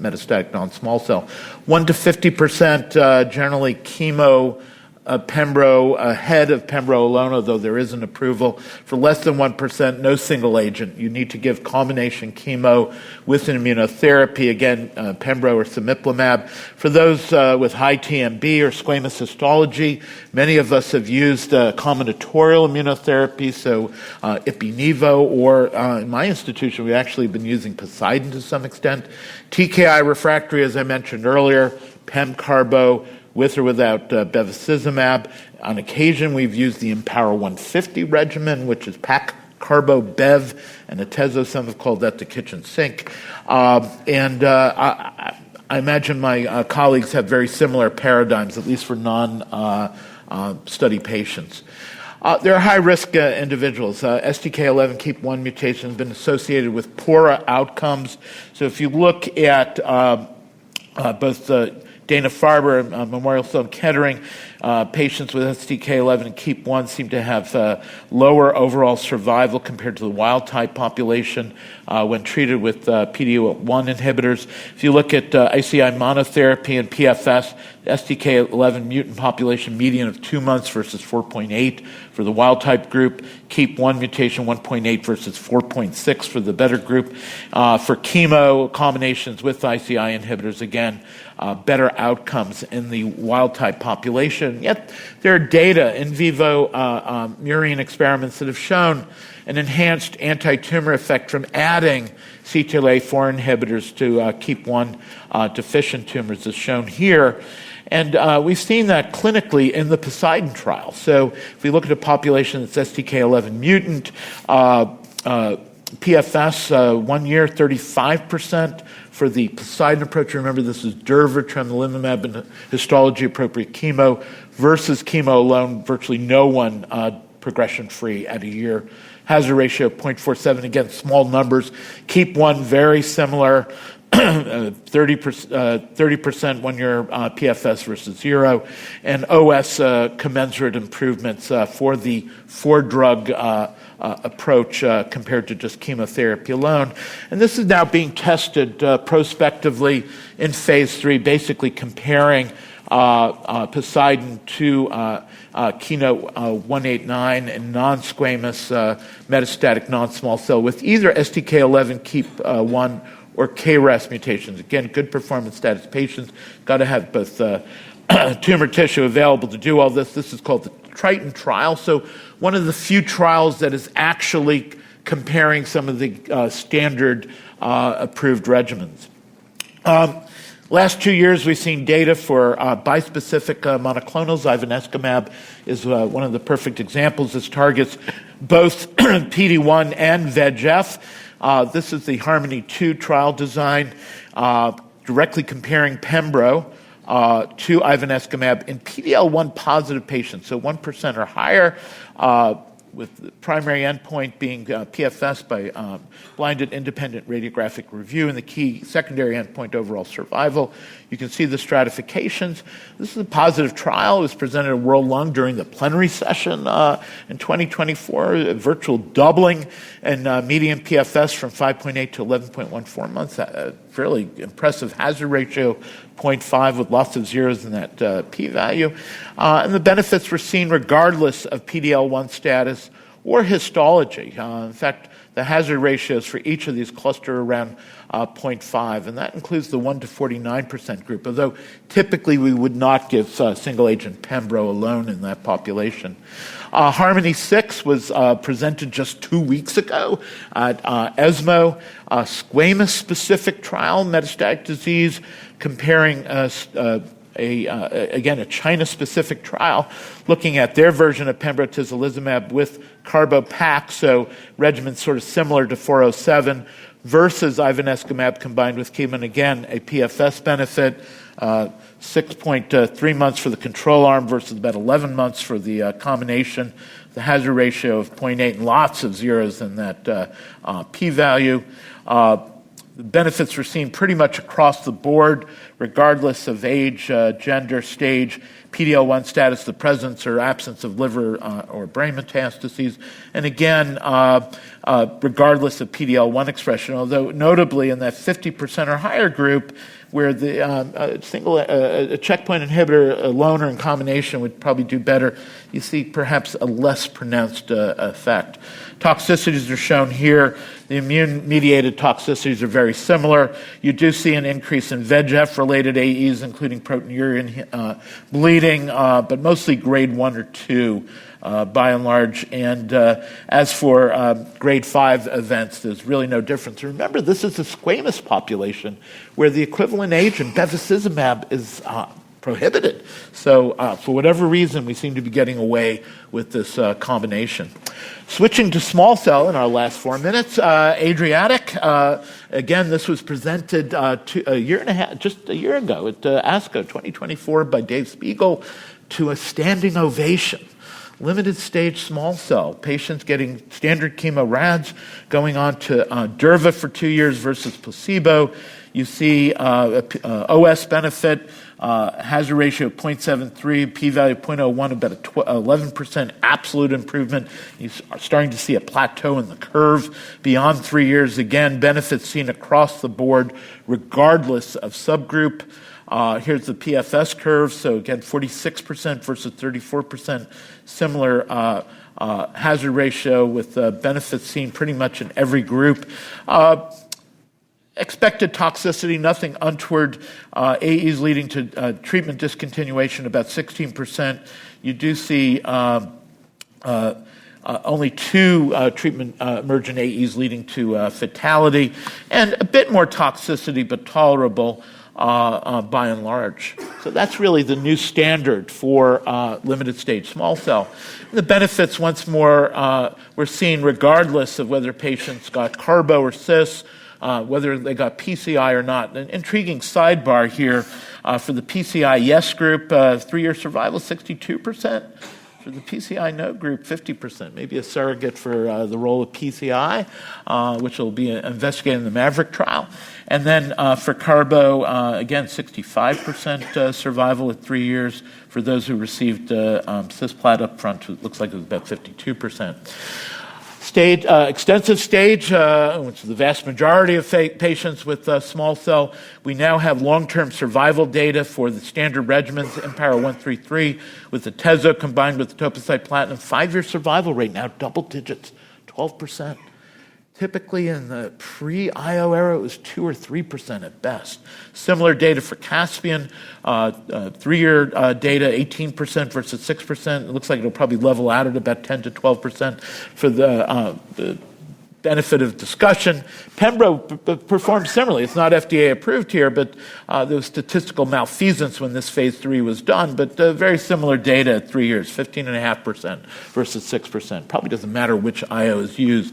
metastatic non-small cell. 1 to 50% generally chemo pembro ahead of pembro alone, although there is an approval. For less than 1%, no single agent. You need to give combination chemo with an immunotherapy, again, pembro or cemiplimab. For those with high TMB or squamous histology, many of us have used combinatorial immunotherapy, so ipi-nivo, or in my institution, we've actually been using Poseidon to some extent. TKI refractory, as I mentioned earlier, pem-carbo, with or without bevacizumab. On occasion, we've used the Empower 150 regimen, which is PAC, carbo, bev, and atezo. Some have called that the kitchen sink. I imagine my colleagues have very similar paradigms, at least for non-study patients. There are high-risk individuals. STK11 KEAP1 mutation has been associated with poorer outcomes. So if you look at both Dana-Farber and Memorial Sloan Kettering, patients with STK11 and KEAP1 seem to have lower overall survival compared to the wild-type population when treated with PD-1 inhibitors. If you look at ICI monotherapy and PFS, the STK11 mutant population median of 2 months versus 4.8 for the wild-type group. KEAP1 mutation 1.8 versus 4.6 for the better group. For chemo combinations with ICI inhibitors, again, better outcomes in the wild-type population. Yet there are data, in vivo murine experiments that have shown an enhanced anti-tumor effect from adding CTLA-4 inhibitors to KEAP1 deficient tumors, as shown here. And we've seen that clinically in the Poseidon trial. So if we look at a population that's STK11 mutant, PFS 1 year, 35% for the Poseidon approach. Remember, this is durva, tremelimumab, and histology-appropriate chemo versus chemo alone, virtually no one progression-free at a year. Hazard ratio of 0.47, again, small numbers. KEAP1, very similar, 30% 1 year PFS versus 0, and OS commensurate improvements for the 4-drug approach compared to just chemotherapy alone. And this is now being tested prospectively in phase 3, basically comparing Poseidon to Keynote 189 in non-squamous metastatic non-small cell with either STK11, KEAP1, or KRAS mutations. Again, good performance status patients. Got to have both tumor tissue available to do all this. This is called the Triton trial. So one of the few trials that is actually comparing some of the standard approved regimens. Last 2 years, we've seen data for bispecific monoclonals. Ivonescimab is one of the perfect examples. This targets both PD-1 and VEGF. This is the Harmony 2 trial design, directly comparing pembro to ivonescimab in PD-L1 positive patients, so 1% or higher, with the primary endpoint being PFS by blinded independent radiographic review, and the key secondary endpoint, overall survival. You can see the stratifications. This is a positive trial. It was presented at World Lung during the plenary session in 2024, a virtual doubling in median PFS from 5.8 to 11.14 months. A fairly impressive hazard ratio, 0.5 with lots of zeros in that p-value. And the benefits were seen regardless of PD-L1 status or histology. In fact, the hazard ratios for each of these cluster around 0.5, and that includes the 1 to 49% group, although typically we would not give single-agent pembro alone in that population. Harmony 6 was presented just 2 weeks ago at ESMO, a squamous-specific trial, metastatic disease, comparing again, a China-specific trial looking at their version of pembrolizumab with carbo-pac, so regimen sort of similar to 407, versus ivonescimab combined with chemo, and again, a PFS benefit. 6.3 months for the control arm versus about 11 months for the combination. The hazard ratio of 0.8 and lots of zeros in that p-value. The benefits were seen pretty much across the board, regardless of age, gender, stage, PD-L1 status, the presence or absence of liver or brain metastases, and again, regardless of PD-L1 expression, although notably in that 50% or higher group, where the a checkpoint inhibitor alone or in combination would probably do better, you see perhaps a less pronounced effect. Toxicities are shown here. The immune-mediated toxicities are very similar. You do see an increase in VEGF-related AEs, including proteinuria, bleeding, but mostly grade 1 or 2 by and large. And as for grade 5 events, there's really no difference. Remember, this is a squamous population where the equivalent agent, bevacizumab, is prohibited. So for whatever reason, we seem to be getting away with this combination. Switching to small cell in our last 4 minutes, Adriatic. Again, this was presented just a year ago at ASCO 2024 by Dave Spiegel to a standing ovation. Limited stage small cell, patients getting standard chemo RADs, going on to Durva for 2 years versus placebo. You see OS benefit, hazard ratio of 0.73, p-value of 0.01, about a 11% absolute improvement. You are starting to see a plateau in the curve beyond 3 years. Again, benefits seen across the board, regardless of subgroup. Here's the PFS curve. So again, 46% versus 34%, similar hazard ratio with benefits seen pretty much in every group. Expected toxicity, nothing untoward. AEs leading to treatment discontinuation, about 16%. You do see only 2 treatment emergent AEs leading to fatality, and a bit more toxicity, but tolerable by and large. So that's really the new standard for limited stage small cell. The benefits, once more, we're seen regardless of whether patients got carbo or cis, whether they got PCI or not. An intriguing sidebar here for the PCI yes group, 3-year survival 62%. For the PCI no group, 50%. Maybe a surrogate for the role of PCI, which will be investigated in the Maverick trial. And then for carbo, again, 65% survival at 3 years. For those who received cisplatin up front, it looks like it was about 52%. Extensive stage, which is the vast majority of patients with small cell. We now have long-term survival data for the standard regimens, Empower-133, with the Atezo combined with the topoisomerase platinum. 5-year survival rate now double digits, 12%. Typically in the pre-IO era, it was 2 or 3% at best. Similar data for Caspian, 3-year data, 18% versus 6%. It looks like it'll probably level out at about 10 to 12% for the benefit of discussion. Pembro performed similarly. It's not FDA approved here, but there was statistical malfeasance when this phase 3 was done, but very similar data at 3 years, 15.5% versus 6%. Probably doesn't matter which IO is used.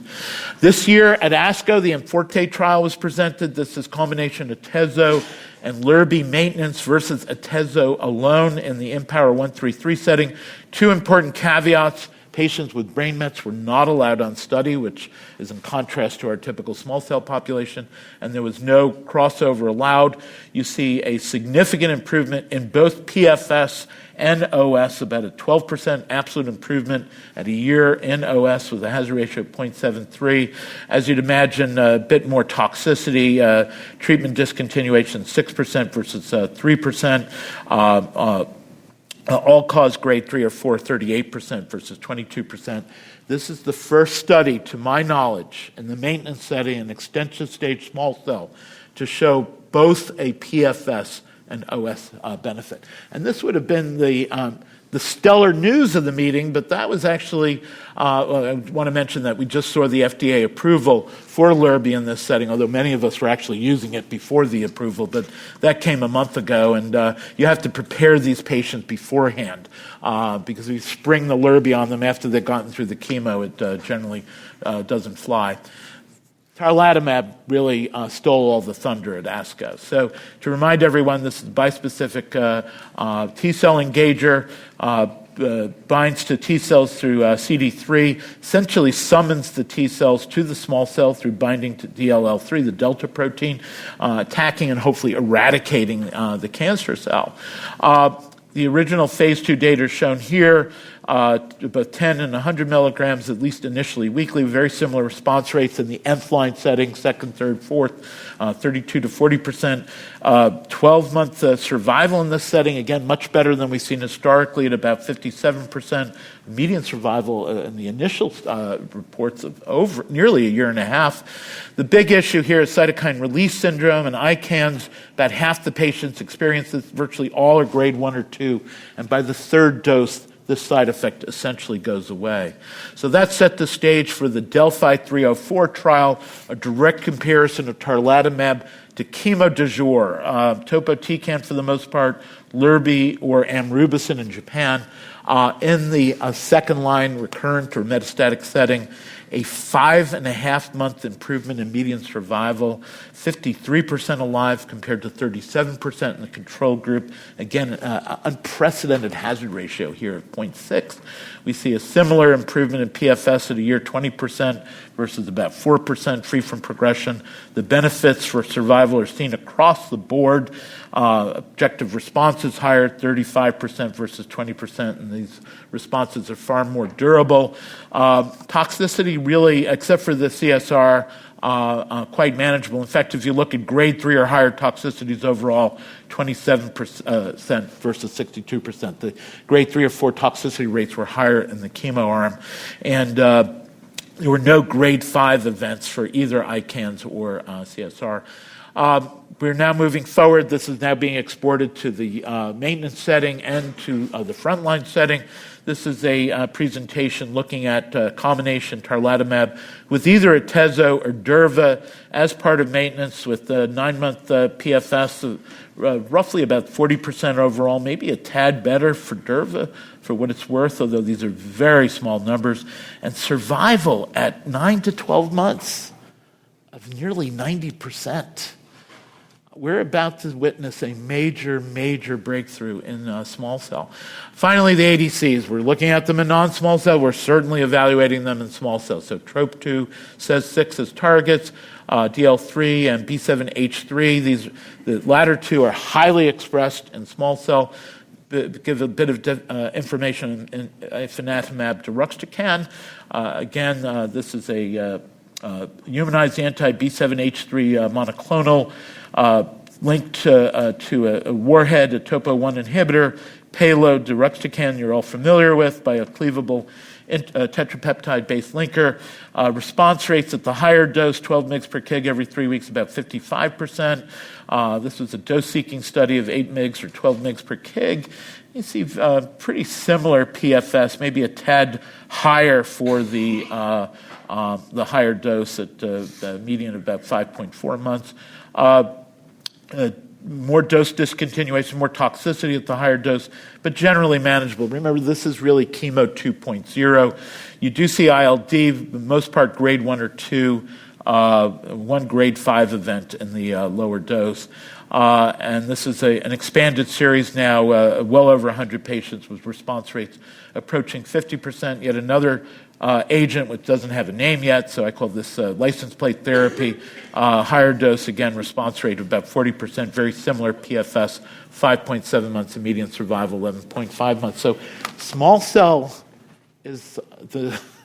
This year at ASCO, the Inforte trial was presented. This is combination Atezo and Lurbi maintenance versus Atezo alone in the Empower-133 setting. 2 important caveats. Patients with brain mets were not allowed on study, which is in contrast to our typical small cell population, and there was no crossover allowed. You see a significant improvement in both PFS and OS, about a 12% absolute improvement at a year in OS with a hazard ratio of 0.73. As you'd imagine, a bit more toxicity, treatment discontinuation 6% versus 3%. All-cause grade 3 or 4, 38% versus 22%. This is the first study, to my knowledge, in the maintenance setting and extensive stage small cell to show both a PFS and OS benefit. And this would have been the stellar news of the meeting, but that was actually, I want to mention that we just saw the FDA approval for Lurbi in this setting, although many of us were actually using it before the approval, but that came a month ago, and you have to prepare these patients beforehand because if you spring the Lurbi on them after they've gotten through the chemo, it generally doesn't fly. Tarlatamab really stole all the thunder at ASCO. So to remind everyone, this is a bispecific T-cell engager, binds to T cells through CD3, essentially summons the T cells to the small cell through binding to DLL3, the delta protein, attacking and hopefully eradicating the cancer cell. The original phase 2 data is shown here, about 10 and 100 milligrams, at least initially weekly, very similar response rates in the nth line setting, second, third, fourth, 32 to 40%. 12-month survival in this setting, again, much better than we've seen historically at about 57%. Median survival in the initial reports of over nearly a year and a half. The big issue here is cytokine release syndrome and ICANS. About half the patients experience this, virtually all are grade 1 or 2, and by the third dose, this side effect essentially goes away. So that set the stage for the Delphi 304 trial, a direct comparison of tarlatamab to chemo du jour, topotecan for the most part, Lurbi or amrubicin in Japan, in the second-line recurrent or metastatic setting, a 5.5-month improvement in median survival, 53% alive compared to 37% in the control group. Again, unprecedented hazard ratio here of 0.6. We see a similar improvement in PFS at a year, 20% versus about 4% free from progression. The benefits for survival are seen across the board. Objective response is higher, 35% versus 20%, and these responses are far more durable. Toxicity really, except for the CSR, quite manageable. In fact, if you look at grade 3 or higher toxicities overall, 27% versus 62%. The grade 3 or 4 toxicity rates were higher in the chemo arm. And there were no grade 5 events for either ICANS or CSR. We're now moving forward. This is now being exported to the maintenance setting and to the frontline setting. This is a presentation looking at combination tarlatamab with either atezo or durva as part of maintenance with the 9-month PFS of roughly about 40% overall, maybe a tad better for durva for what it's worth, although these are very small numbers, and survival at 9 to 12 months of nearly 90%. We're about to witness a major, major breakthrough in small cell. Finally, the ADCs. We're looking at them in non-small cell. We're certainly evaluating them in small cell. So TROP2, SEZ6 as targets, DL3 and B7H3. The latter two are highly expressed in small cell. Give a bit of information in ifinatamab deruxtecan. Again, this is a humanized anti-B7H3 monoclonal linked to a warhead, a topo-1 inhibitor, payload deruxtecan you're all familiar with, biocleavable tetrapeptide-based linker. Response rates at the higher dose, 12 mg per kg every 3 weeks, about 55%. This was a dose-seeking study of 8 mg or 12 mg per kg. You see pretty similar PFS, maybe a tad higher for the higher dose at the median of about 5.4 months. More dose discontinuation, more toxicity at the higher dose, but generally manageable. Remember, this is really chemo 2.0. You do see ILD, for the most part grade 1 or 2, one grade 5 event in the lower dose. And this is an expanded series now, well over 100 patients with response rates approaching 50%. Yet another agent which doesn't have a name yet, so I call this license plate therapy. Higher dose, again, response rate of about 40%, very similar PFS, 5.7 months, and median survival 11.5 months. So small cell is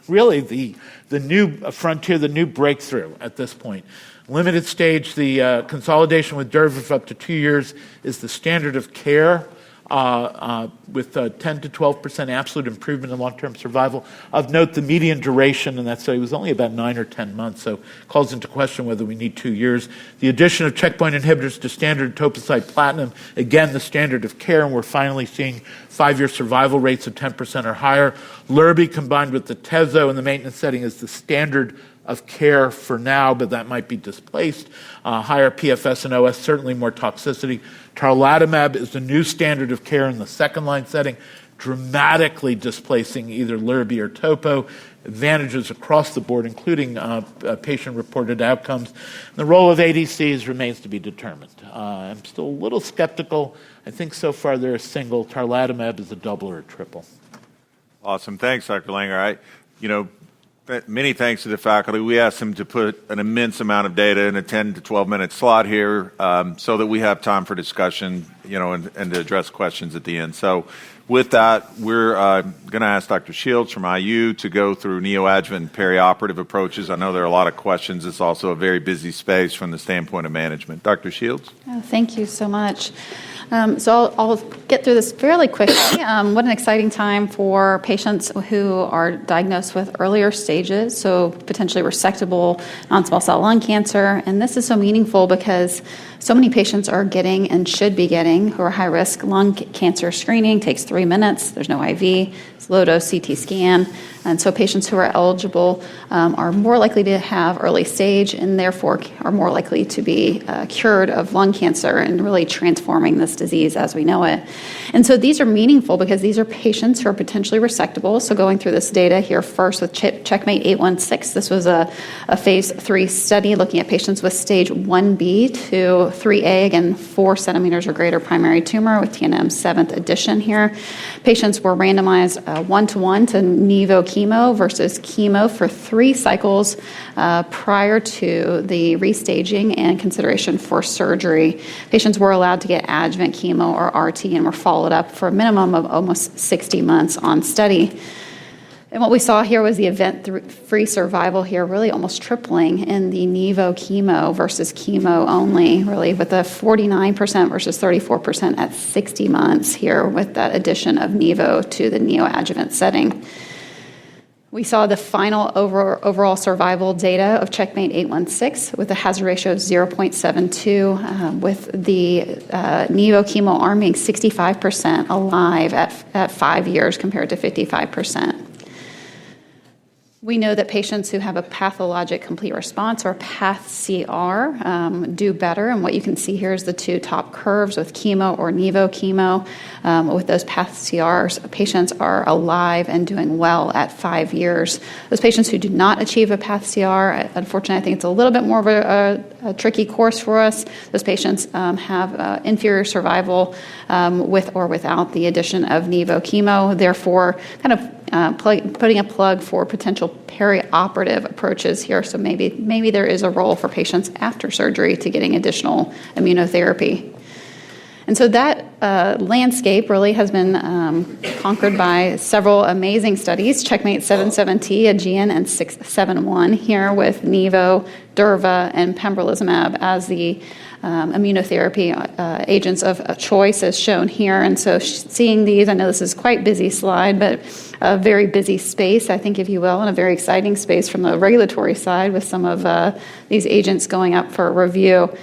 really the new frontier, the new breakthrough at this point. Limited stage, the consolidation with durva for up to 2 years is the standard of care with 10 to 12% absolute improvement in long-term survival. Of note, the median duration in that study was only about 9 or 10 months, so calls into question whether we need 2 years. The addition of checkpoint inhibitors to standard etoposide platinum, again, the standard of care, and we're finally seeing 5-year survival rates of 10% or higher. Lurbi combined with the tezo in the maintenance setting is the standard of care for now, but that might be displaced. Higher PFS and OS, certainly more toxicity. Tarlatamab is the new standard of care in the second-line setting, dramatically displacing either Lurbi or Topo. Advantages across the board, including patient-reported outcomes. The role of ADCs remains to be determined. I'm still a little skeptical. I think so far they're a single. Tarlatamab is a double or a triple. Awesome. Thanks, Dr. Langer. Many thanks to the faculty. We asked them to put an immense amount of data in a 10 to 12-minute slot here so that we have time for discussion, and to address questions at the end. So with that, we're going to ask Dr. Shields from IU to go through neoadjuvant and perioperative approaches. I know there are a lot of questions. It's also a very busy space from the standpoint of management. Dr. Shields? Thank you so much. So I'll get through this fairly quickly. What an exciting time for patients who are diagnosed with earlier stages, so potentially resectable non-small cell lung cancer. And this is so meaningful because so many patients are getting and should be getting, who are high-risk lung cancer screening, takes 3 minutes, there's no IV, it's low-dose CT scan. And so patients who are eligible are more likely to have early stage and therefore are more likely to be cured of lung cancer and really transforming this disease as we know it. And so these are meaningful because these are patients who are potentially resectable. So going through this data here first with Checkmate 816, this was a phase 3 study looking at patients with stage 1B to 3A, again, 4 centimeters or greater primary tumor with TNM 7th edition here. Patients were randomized 1-to-1 to Nivo chemo versus chemo for 3 cycles prior to the restaging and consideration for surgery. Patients were allowed to get adjuvant chemo or RT and were followed up for a minimum of almost 60 months on study. And what we saw here was the event-free survival here really almost tripling in the Nivo chemo versus chemo only, really with a 49% versus 34% at 60 months here with that addition of Nivo to the neoadjuvant setting. We saw the final overall survival data of Checkmate 816 with a hazard ratio of 0.72, with the Nivo chemo arm being 65% alive at 5 years compared to 55%. We know that patients who have a pathologic complete response or PathCR do better. And what you can see here is the 2 top curves with chemo or Nivo chemo. With those PathCRs, patients are alive and doing well at 5 years. Those patients who do not achieve a PathCR, unfortunately, I think it's a little bit more of a tricky course for us. Those patients have inferior survival with or without the addition of Nivo chemo. Therefore, kind of putting a plug for potential perioperative approaches here. So maybe there is a role for patients after surgery to getting additional immunotherapy. And so that landscape really has been conquered by several amazing studies. Checkmate 770, Aegean, and 671 here with Nivo, Durva, and pembrolizumab as the immunotherapy agents of choice as shown here. And so seeing these, I know this is quite busy slide, but a very busy space, I think, if you will, and a very exciting space from the regulatory side with some of these agents going up for review.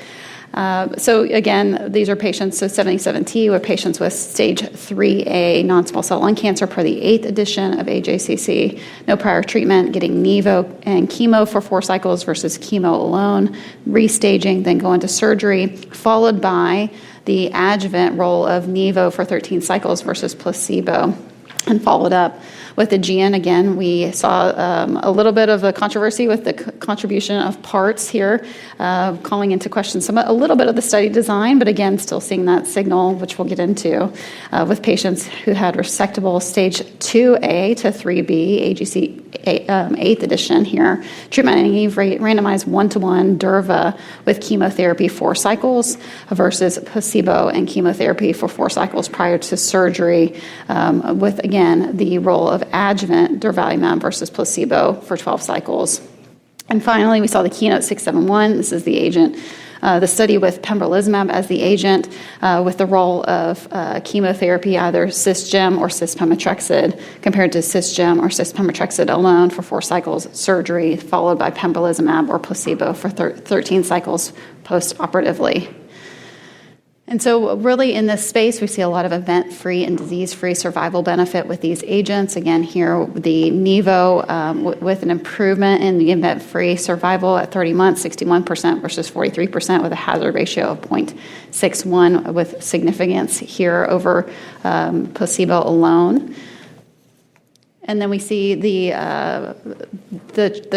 So again, these are patients, so 77T were patients with stage 3A non-small cell lung cancer per the 8th edition of AJCC, no prior treatment, getting Nivo and chemo for 4 cycles versus chemo alone, restaging, then go into surgery, followed by the adjuvant role of Nivo for 13 cycles versus placebo, and followed up with Aegean. Again, we saw a little bit of a controversy with the contribution of parts here, calling into question a little bit of the study design, but again, still seeing that signal, which we'll get into, with patients who had resectable stage 2A to 3B, AGC 8th edition here, treatment naive randomized 1-to-1 Durva with chemotherapy 4 cycles versus placebo and chemotherapy for 4 cycles prior to surgery, with, again, the role of adjuvant durvalumab versus placebo for 12 cycles. And finally, we saw the Keynote 671. This is the agent, the study with pembrolizumab as the agent, with the role of chemotherapy, either cisgem or cispemetrexed, compared to cisgem or cispemetrexed alone for 4 cycles surgery, followed by pembrolizumab or placebo for 13 cycles post-operatively. And so really in this space, we see a lot of event-free and disease-free survival benefit with these agents. Again, here, the Nivo with an improvement in the event-free survival at 30 months, 61% versus 43% with a hazard ratio of 0.61 with significance here over placebo alone. And then we see the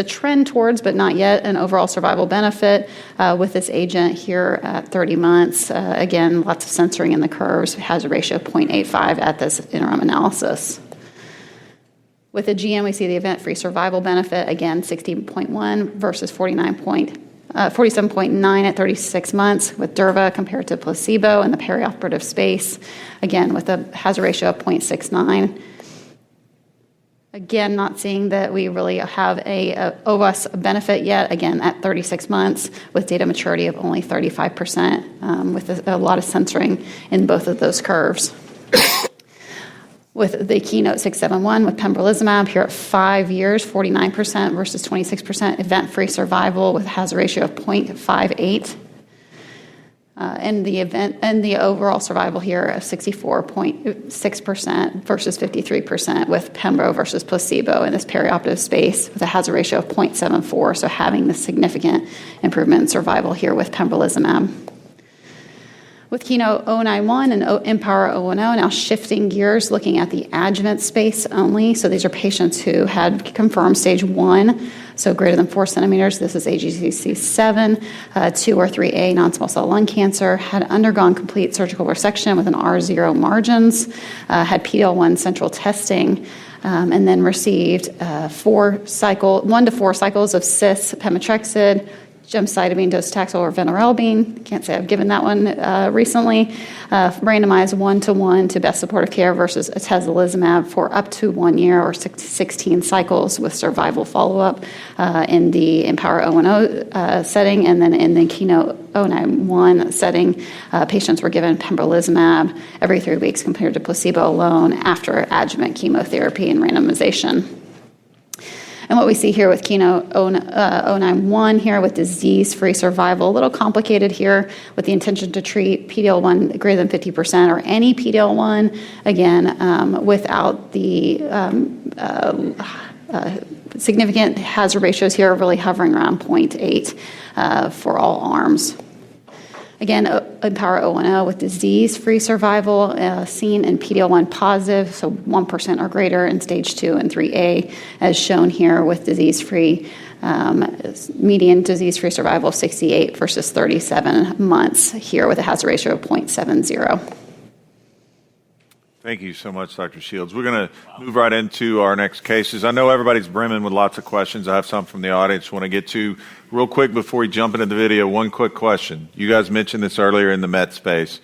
trend towards, but not yet, an overall survival benefit with this agent here at 30 months. Again, lots of censoring in the curves, hazard ratio of 0.85 at this interim analysis. With the GM, we see the event-free survival benefit, again, 60.1 versus 47.9 at 36 months with Durva compared to placebo in the perioperative space, again, with a hazard ratio of 0.69. Again, not seeing that we really have a OS benefit yet, again, at 36 months with data maturity of only 35% with a lot of censoring in both of those curves. With the Keynote 671 with pembrolizumab here at 5 years, 49% versus 26% event-free survival with a hazard ratio of 0.58. And the overall survival here of 64.6% versus 53% with pembro versus placebo in this perioperative space with a hazard ratio of 0.74, so having the significant improvement in survival here with pembrolizumab. With Keynote 091 and Empower 010, now shifting gears, looking at the adjuvant space only. So these are patients who had confirmed stage 1, so greater than 4 centimeters. This is AGCC7, 2 or 3A non-small cell lung cancer, had undergone complete surgical resection with an R0 margins, had PD-L1 central testing, and then received 1 to 4 cycles of cis pemetrexed, gemcitabine, docetaxel, or venerelbine. Can't say I've given that one recently. Randomized 1-to-1 to best supportive care versus atezolizumab for up to 1 year or 16 cycles with survival follow-up in the Empower 010 setting. And then in the Keynote 091 setting, patients were given pembrolizumab every 3 weeks compared to placebo alone after adjuvant chemotherapy and randomization. And what we see here with Keynote 091 here with disease-free survival, a little complicated here with the intention to treat PD-L1 greater than 50% or any PD-L1, again, without the significant hazard ratios here really hovering around 0.8 for all arms. Again, Empower 010 with disease-free survival seen in PD-L1 positive, so 1% or greater in stage 2 and 3A, as shown here with disease-free, median disease-free survival of 68 versus 37 months here with a hazard ratio of 0.70. Thank you so much, Dr. Shields. We're going to move right into our next cases. I know everybody's brimming with lots of questions. I have some from the audience I want to get to. Real quick before we jump into the video, one quick question. You guys mentioned this earlier in the MET space.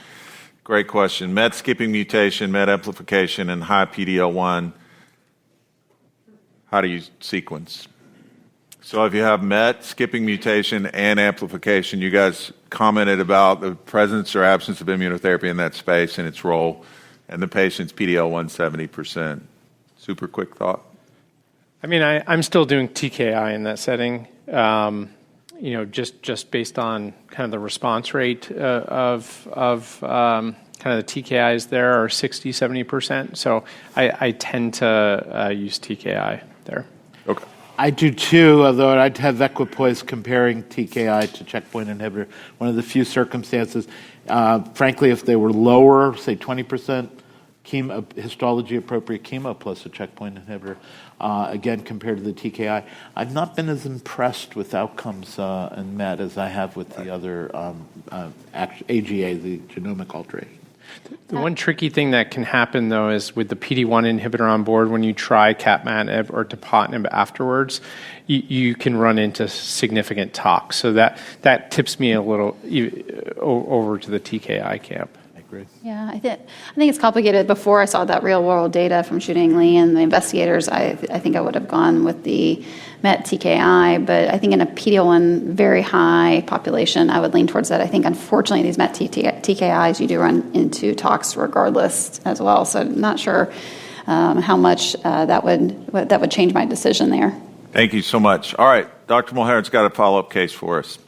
Great question. MET skipping mutation, MET amplification, and high PD-L1. How do you sequence? So if you have MET, skipping mutation, and amplification, you guys commented about the presence or absence of immunotherapy in that space and its role. And the patient's PD-L1 70%. Super quick thought. I mean, I'm still doing TKI in that setting, just based on kind of the response rate of kind of the TKIs there are 60, 70%. So I tend to use TKI there. Okay. I do too, although I'd have equipoise comparing TKI to checkpoint inhibitor. One of the few circumstances, frankly, if they were lower, say 20% histology-appropriate chemo plus a checkpoint inhibitor, again, compared to the TKI, I've not been as impressed with outcomes in MET as I have with the other AGA, the genomic alteration. The one tricky thing that can happen, though, is with the PD-1 inhibitor on board, when you try capmatinib or dapatinib afterwards, you can run into significant tox. So that tips me a little over to the TKI camp. I agree. Yeah, I think it's complicated. Before I saw that real-world data from Shooting Lee and the investigators, I think I would have gone with the MET TKI, but I think in a PD-L1 very high population, I would lean towards that. I think, unfortunately, these MET TKIs, you do run into tox regardless as well, so I'm not sure how much that would change my decision there. Thank you so much. All right, Dr. Mulheron's got a follow-up case for us.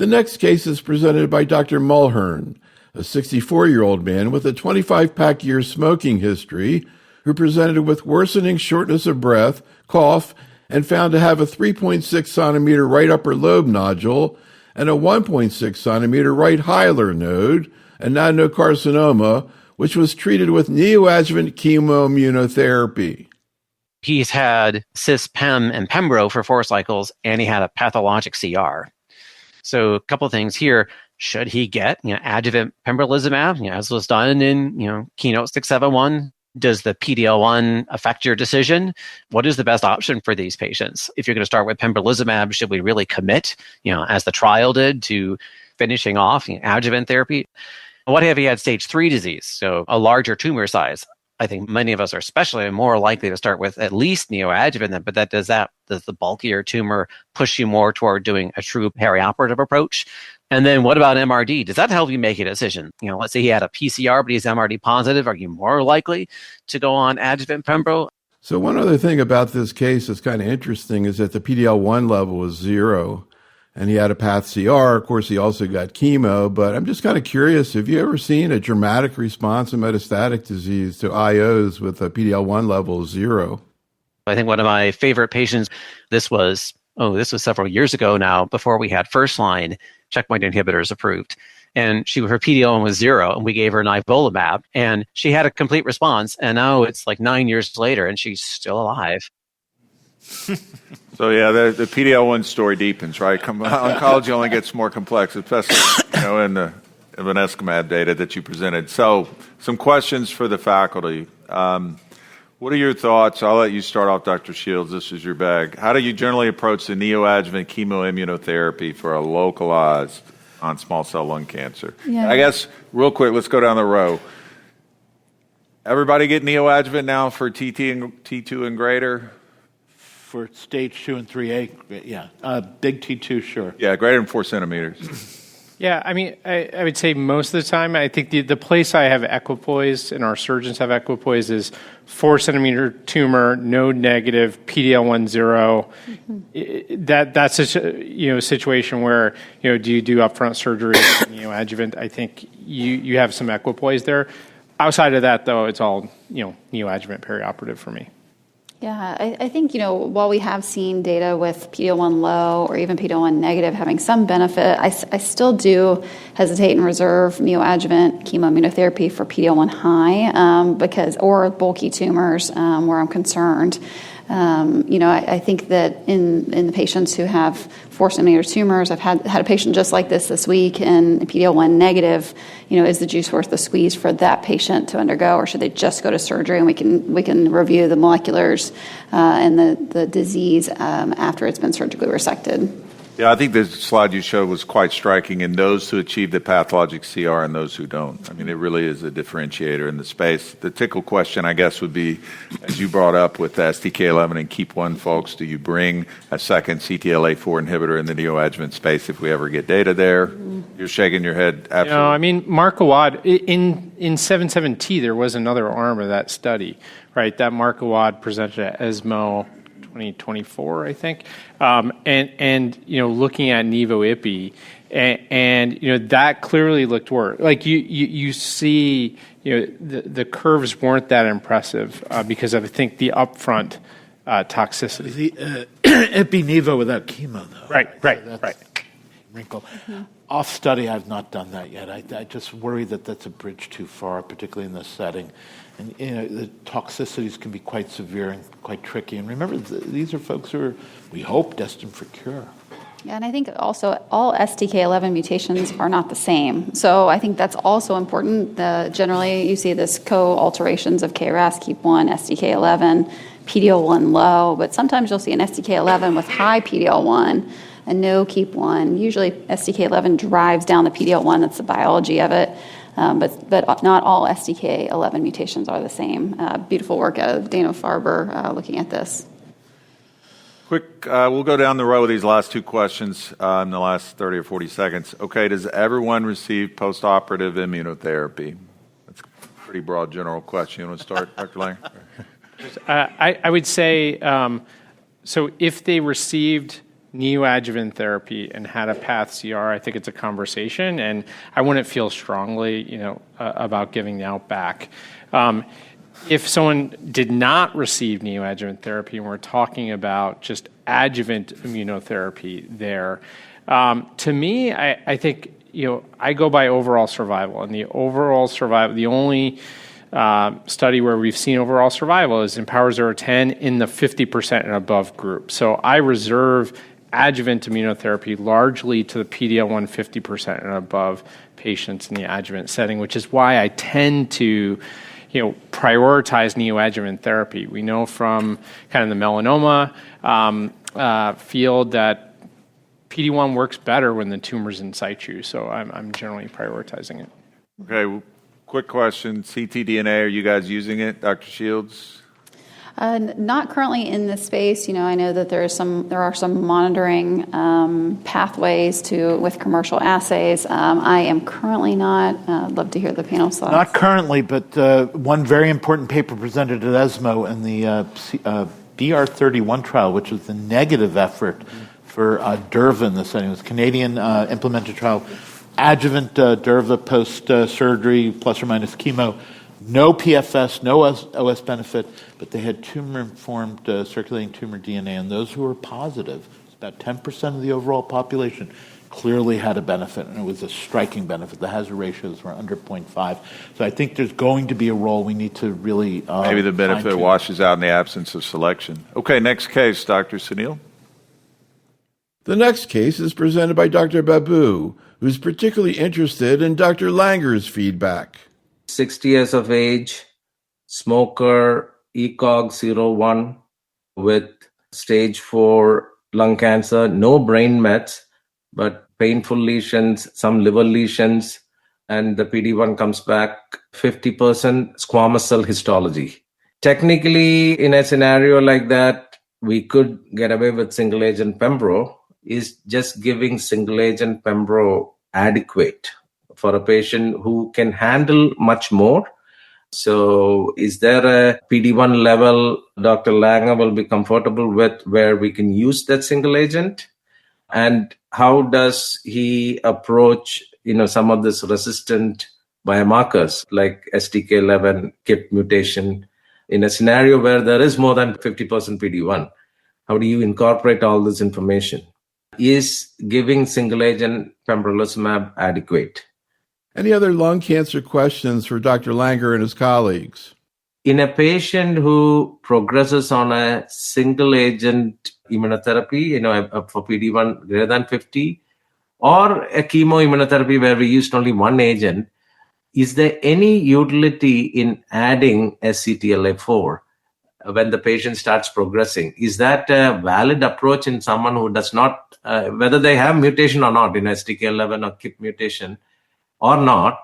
The next case is presented by Dr. Mulhern, a 64-year-old man with a 25-pack year smoking history who presented with worsening shortness of breath, cough, and found to have a 3.6 centimeter right upper lobe nodule and a 1.6 centimeter right hilar node, an adenocarcinoma, which was treated with neoadjuvant chemoimmunotherapy. He's had cis-Pem and Pembro for 4 cycles, and he had a pathologic CR. So a couple of things here. Should he get adjuvant pembrolizumab, as was done in Keynote 671? Does the PD-L1 affect your decision? What is the best option for these patients? If you're going to start with pembrolizumab, should we really commit, as the trial did, to finishing off adjuvant therapy? What if he had stage 3 disease, so a larger tumor size? I think many of us are especially more likely to start with at least neoadjuvant, but does the bulkier tumor push you more toward doing a true perioperative approach? And then what about MRD? Does that help you make a decision? Let's say he had a PCR, but he's MRD positive. Are you more likely to go on adjuvant pembro? So one other thing about this case that's kind of interesting is that the PD-L1 level was 0, and he had a path CR. Of course, he also got chemo, but I'm just kind of curious, have you ever seen a dramatic response in metastatic disease to IOs with a PD-L1 level of 0? I think one of my favorite patients, this was several years ago now, before we had first-line checkpoint inhibitors approved. And her PD-L1 was 0, and we gave her nivolumab, and she had a complete response. And now it's like 9 years later, and she's still alive. So yeah, the PD-L1 story deepens, right? Oncology only gets more complex, especially in the ivonescimab data that you presented. So some questions for the faculty. What are your thoughts? I'll let you start off, Dr. Shields. This is your bag. How do you generally approach the neoadjuvant chemoimmunotherapy for a localized non-small cell lung cancer? Yeah. I guess, real quick, let's go down the row. Everybody get neoadjuvant now for T2 and greater? For stage 2 and 3A, yeah. Big T2, sure. Yeah, greater than 4 centimeters. Yeah, I mean, I would say most of the time, I think the place I have equipoise and our surgeons have equipoise is 4 centimeter tumor, node negative, PD-L1 0. Mm-hmm. That's a situation where do you do upfront surgery, neoadjuvant? I think you have some equipoise there. Outside of that, though, it's all neoadjuvant perioperative for me. Yeah, I think, while we have seen data with PD-L1 low or even PD-L1 negative having some benefit, I still do hesitate and reserve neoadjuvant chemoimmunotherapy for PD-L1 high or bulky tumors where I'm concerned. I think that in the patients who have 4 centimeter tumors, I've had a patient just like this week, and PD-L1 negative. Is the juice worth the squeeze for that patient to undergo, or should they just go to surgery and we can review the moleculars and the disease after it's been surgically resected? Yeah, I think the slide you showed was quite striking in those who achieve the pathologic CR and those who don't. I mean, it really is a differentiator in the space. The tickle question, I guess, would be, as you brought up with the STK11 and KEEP1 folks, do you bring a second CTLA-4 inhibitor in the neoadjuvant space if we ever get data there? You're shaking your head. Absolutely. I mean, Mark Awad, in 77T, there was another arm of that study, right? That Mark Awad presented at ESMO 2024, I think, and looking at Nivo-Ipi, and that clearly looked worse. Like you see, the curves weren't that impressive because of, I think, the upfront toxicity. The Ipi-Nivo without chemo, though. Right. Wrinkle. Mm-hmm. Off study, I've not done that yet. I just worry that that's a bridge too far, particularly in this setting. And the toxicities can be quite severe and quite tricky. And remember, these are folks who are, we hope, destined for cure. Yeah, and I think also all STK11 mutations are not the same. So I think that's also important. Generally, you see this co-alterations of KRAS, KEEP1, STK11, PD-L1 low, but sometimes you'll see an STK11 with high PD-L1 and no KEEP1. Usually STK11 drives down the PD-L1, that's the biology of it. But not all STK11 mutations are the same. Beautiful work out of Dana-Farber looking at this. Quick, we'll go down the row with these last two questions in the last 30 or 40 seconds. Okay, does everyone receive post-operative immunotherapy? That's a pretty broad general question. You want to start, Dr. Lang? I would say, so if they received neoadjuvant therapy and had a path CR, I think it's a conversation, and I wouldn't feel strongly, about giving the out back. If someone did not receive neoadjuvant therapy, and we're talking about just adjuvant immunotherapy there, to me, I think, I go by overall survival, and the overall survival, the only study where we've seen overall survival is EMPOWER-010 in the 50% and above group. So I reserve adjuvant immunotherapy largely to the PD-L1 50% and above patients in the adjuvant setting, which is why I tend to prioritize neoadjuvant therapy. We know from kind of the melanoma field that PD-1 works better when the tumor's in situ, so I'm generally prioritizing it. Okay, quick question. ctDNA, are you guys using it, Dr. Shields? Not currently in this space. I know that there are some monitoring pathways with commercial assays. I am currently not. I'd love to hear the panel's thoughts. Not currently, but one very important paper presented at ESMO in the BR31 trial, which was the negative effort for Durva in this setting. It was a Canadian implemented trial, adjuvant Durva post-surgery plus or minus chemo. No PFS, no OS benefit, but they had tumor-informed circulating tumor DNA, and those who were positive, it's about 10% of the overall population, clearly had a benefit, and it was a striking benefit. The hazard ratios were under 0.5. So I think there's going to be a role we need to really maybe the benefit washes out in the absence of selection. Okay, next case, Dr. Sunil. The next case is presented by Dr. Babu, who's particularly interested in Dr. Langer's feedback. 60 years of age, smoker, ECOG 01 with stage 4 lung cancer, no brain mets, but painful lesions, some liver lesions, and the PD-1 comes back 50% squamous cell histology. Technically, in a scenario like that, we could get away with single agent pembro. Is just giving single agent pembro adequate for a patient who can handle much more? So is there a PD-1 level Dr. Langer will be comfortable with where we can use that single agent? And how does he approach, some of this resistant biomarkers like STK11, KIP mutation in a scenario where there is more than 50% PD-1? How do you incorporate all this information? Is giving single agent pembrolizumab adequate? Any other lung cancer questions for Dr. Langer and his colleagues? In a patient who progresses on a single agent immunotherapy, for PD-1 greater than 50, or a chemoimmunotherapy where we used only one agent, is there any utility in adding a CTLA-4 when the patient starts progressing? Is that a valid approach in someone who does not, whether they have mutation or not in STK11 or KIP mutation or not,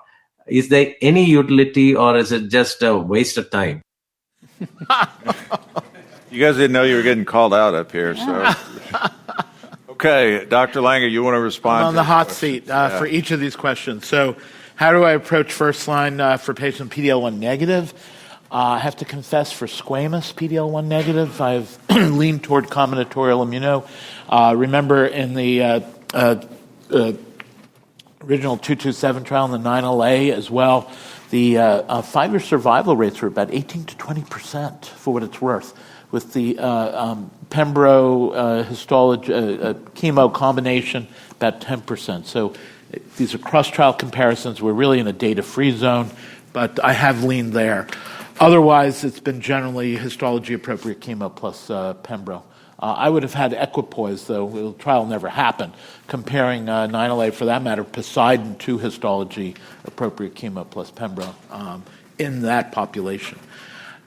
is there any utility or is it just a waste of time? You guys didn't know you were getting called out up here, so. Okay, Dr. Langer, you want to respond? I'm on the hot seat for each of these questions. So how do I approach first line for patients PD-L1 negative? I have to confess for squamous PD-L1 negative, I've leaned toward combinatorial immuno. Remember in the original 227 trial in the 9LA as well, the 5-year survival rates were about 18 to 20% for what it's worth. With the pembro histology chemo combination, about 10%. So these are cross-trial comparisons. We're really in a data-free zone, but I have leaned there. Otherwise, it's been generally histology-appropriate chemo plus pembro. I would have had equipoise, though. The trial never happened, comparing 9LA, for that matter, Poseidon to histology-appropriate chemo plus pembro in that population.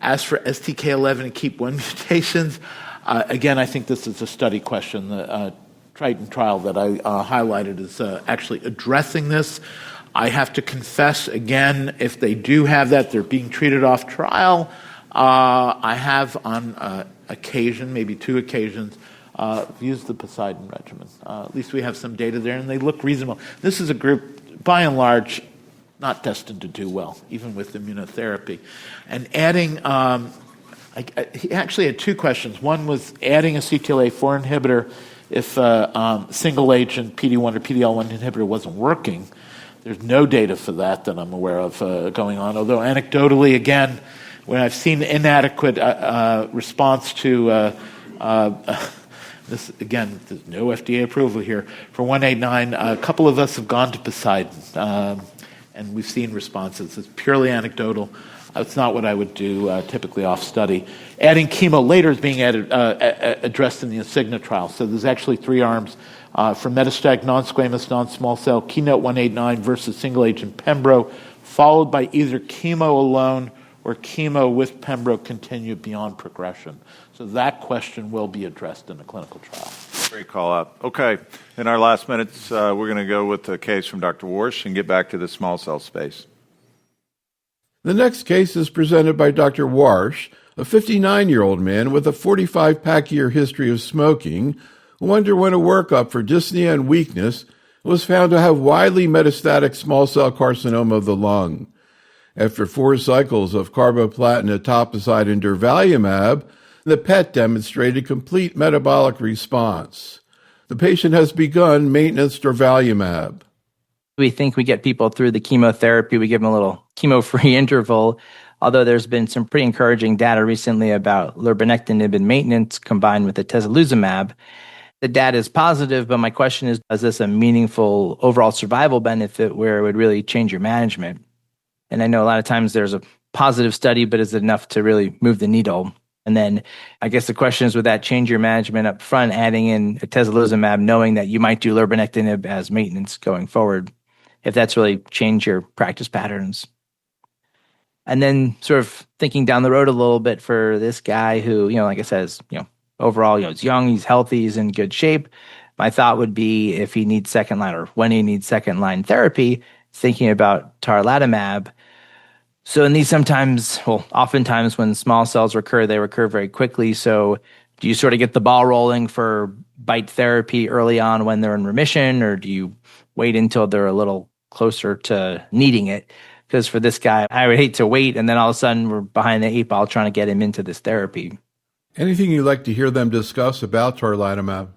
As for STK11 and KEAP1 mutations, again, I think this is a study question. The Triton trial that I highlighted is actually addressing this. I have to confess, again, if they do have that, they're being treated off trial. I have on occasion, maybe 2 occasions, used the Poseidon regimen. At least we have some data there, and they look reasonable. This is a group, by and large, not destined to do well, even with immunotherapy. And adding, he actually had 2 questions. One was adding a CTLA-4 inhibitor if a single agent PD-1 or PD-L1 inhibitor wasn't working. There's no data for that I'm aware of going on, although anecdotally, again, when I've seen inadequate response to this, again, there's no FDA approval here, for 189, a couple of us have gone to Poseidon, and we've seen responses. It's purely anecdotal. It's not what I would do typically off study. Adding chemo later is being addressed in the Insignia trial. So there's actually 3 arms for metastatic non-squamous non-small cell, Keynote 189 versus single agent Pembro, followed by either chemo alone or chemo with Pembro continued beyond progression. So that question will be addressed in a clinical trial. Great call out. Okay, in our last minutes, we're going to go with a case from Dr. Warsh and get back to the small cell space. The next case is presented by Dr. Warsh, a 59-year-old man with a 45-pack-year history of smoking who underwent a workup for dyspnea and weakness and was found to have widely metastatic small cell carcinoma of the lung. After 4 cycles of carboplatin, etoposide, and durvalumab, the PET demonstrated complete metabolic response. The patient has begun maintenance durvalumab. We think we get people through the chemotherapy. We give them a little chemo-free interval, although there's been some pretty encouraging data recently about lurbinectinib in maintenance combined with atezolizumab. The data is positive, but my question is this a meaningful overall survival benefit where it would really change your management? And I know a lot of times there's a positive study, but is it enough to really move the needle? And then I guess the question is, would that change your management up front, adding in atezolizumab, knowing that you might do lurbinectinib as maintenance going forward, if that's really changed your practice patterns? And then sort of thinking down the road a little bit for this guy who, like I said, is, overall, he's young, he's healthy, he's in good shape. My thought would be if he needs second line or when he needs second line therapy, thinking about tarlatamab. So in these oftentimes when small cells recur, they recur very quickly. So do you sort of get the ball rolling for BiTE therapy early on when they're in remission, or do you wait until they're a little closer to needing it? Because for this guy, I would hate to wait and then all of a sudden we're behind the 8 ball trying to get him into this therapy. Anything you'd like to hear them discuss about tarlatamab?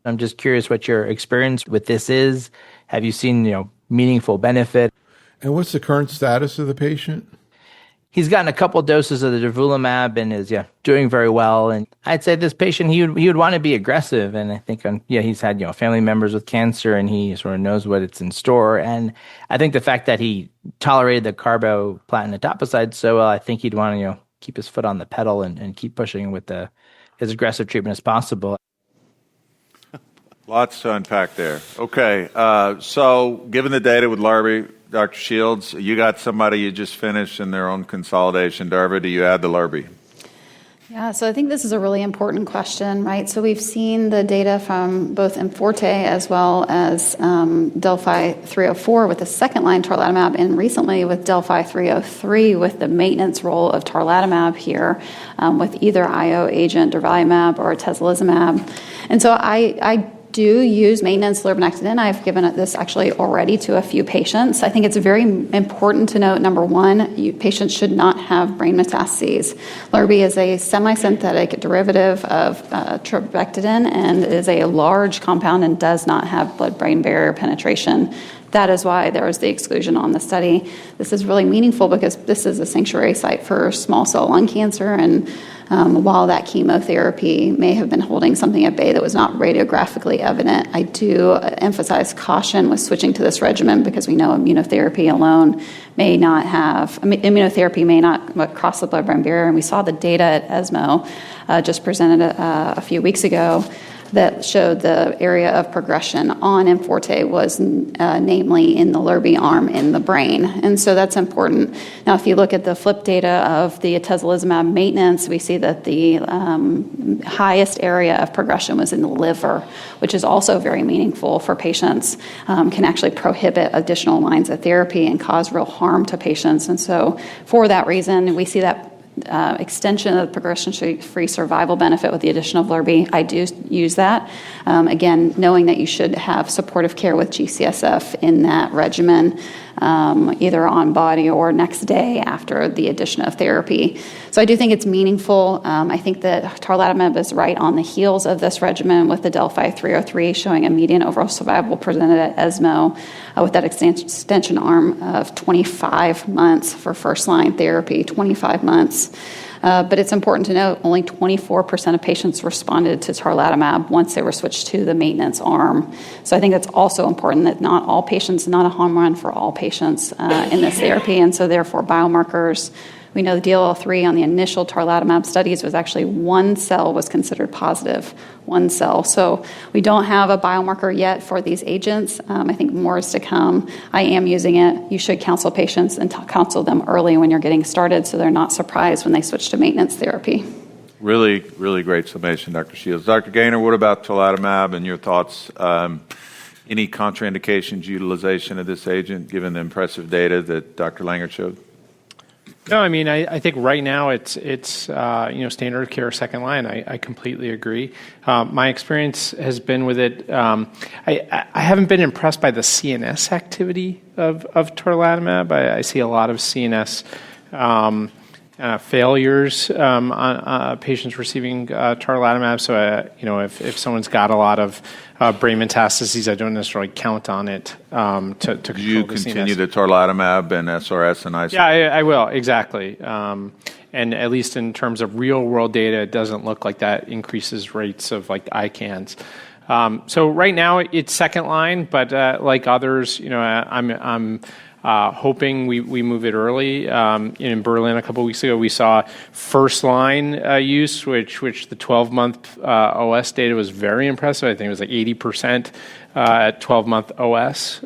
I'm just curious what your experience with this is. Have you seen, meaningful benefit? And what's the current status of the patient? He's gotten a couple doses of the durvalumab and is doing very well. And I'd say this patient, he would want to be aggressive. And I think he's had family members with cancer and he sort of knows what it's in store. And I think the fact that he tolerated the carboplatin etoposide so well, I think he'd want to keep his foot on the pedal and keep pushing with as aggressive treatment as possible. Lots to unpack there. Okay, so given the data with Larby, Dr. Shields, you got somebody you just finished in their own consolidation. Darva, do you add the Larby? Yeah, so I think this is a really important question, right? So we've seen the data from both IMforte as well as Delphi 304 with the second-line tarlatamab, and recently with Delphi 303 with the maintenance role of tarlatamab here with either IO agent, durvalumab, or atezolizumab. And so I do use maintenance lurbinectedin. I've given this actually already to a few patients. I think it's very important to note, number one, patients should not have brain metastases. Lurbi is a semi-synthetic derivative of trabectedin and is a large compound and does not have blood-brain barrier penetration. That is why there was the exclusion on the study. This is really meaningful because this is a sanctuary site for small cell lung cancer, and while that chemotherapy may have been holding something at bay that was not radiographically evident, I do emphasize caution with switching to this regimen because we know immunotherapy alone may not cross the blood-brain barrier, and we saw the data at ESMO just presented a few weeks ago that showed the area of progression on IMforte was namely in the Lurbi arm in the brain. And so that's important. Now, if you look at the flip data of the atezolizumab maintenance, we see that the highest area of progression was in the liver, which is also very meaningful for patients, can actually prohibit additional lines of therapy and cause real harm to patients. And so for that reason, we see that extension of the progression-free survival benefit with the addition of Lurbi. I do use that. Again, knowing that you should have supportive care with G-CSF in that regimen. either on body or next day after the addition of therapy. So I do think it's meaningful. I think that tarlatamab is right on the heels of this regimen with the Delphi 303 showing a median overall survival presented at ESMO with that extension arm of 25 months for first-line therapy, 25 months. But it's important to note only 24% of patients responded to tarlatamab once they were switched to the maintenance arm. So I think that's also important that not all patients, not a home run for all patients in this therapy, and so therefore biomarkers. We know the DLL3 on the initial tarlatamab studies was actually one cell was considered positive, one cell. So we don't have a biomarker yet for these agents. I think more is to come. I am using it. You should counsel patients and counsel them early when you're getting started so they're not surprised when they switch to maintenance therapy. Really, really great summation, Dr. Shields. Dr. Gainor, what about tarlatamab and your thoughts? Any contraindications, utilization of this agent, given the impressive data that Dr. Langer showed? No, I mean, I think right now it's standard of care second line. I completely agree. My experience has been with it. I haven't been impressed by the CNS activity of tarlatamab. I see a lot of CNS failures on patients receiving tarlatamab. So, if someone's got a lot of brain metastases, I don't necessarily count on it to control Do you continue the tarlatamab and SRS and IC? Yeah, I will, exactly. And at least in terms of real-world data, it doesn't look like that increases rates of ICANS. So right now it's second line, but like others, I'm hoping we move it early. In Berlin a couple weeks ago, we saw first-line use, which the 12-month OS data was very impressive. I think it was like 80% at 12-month OS.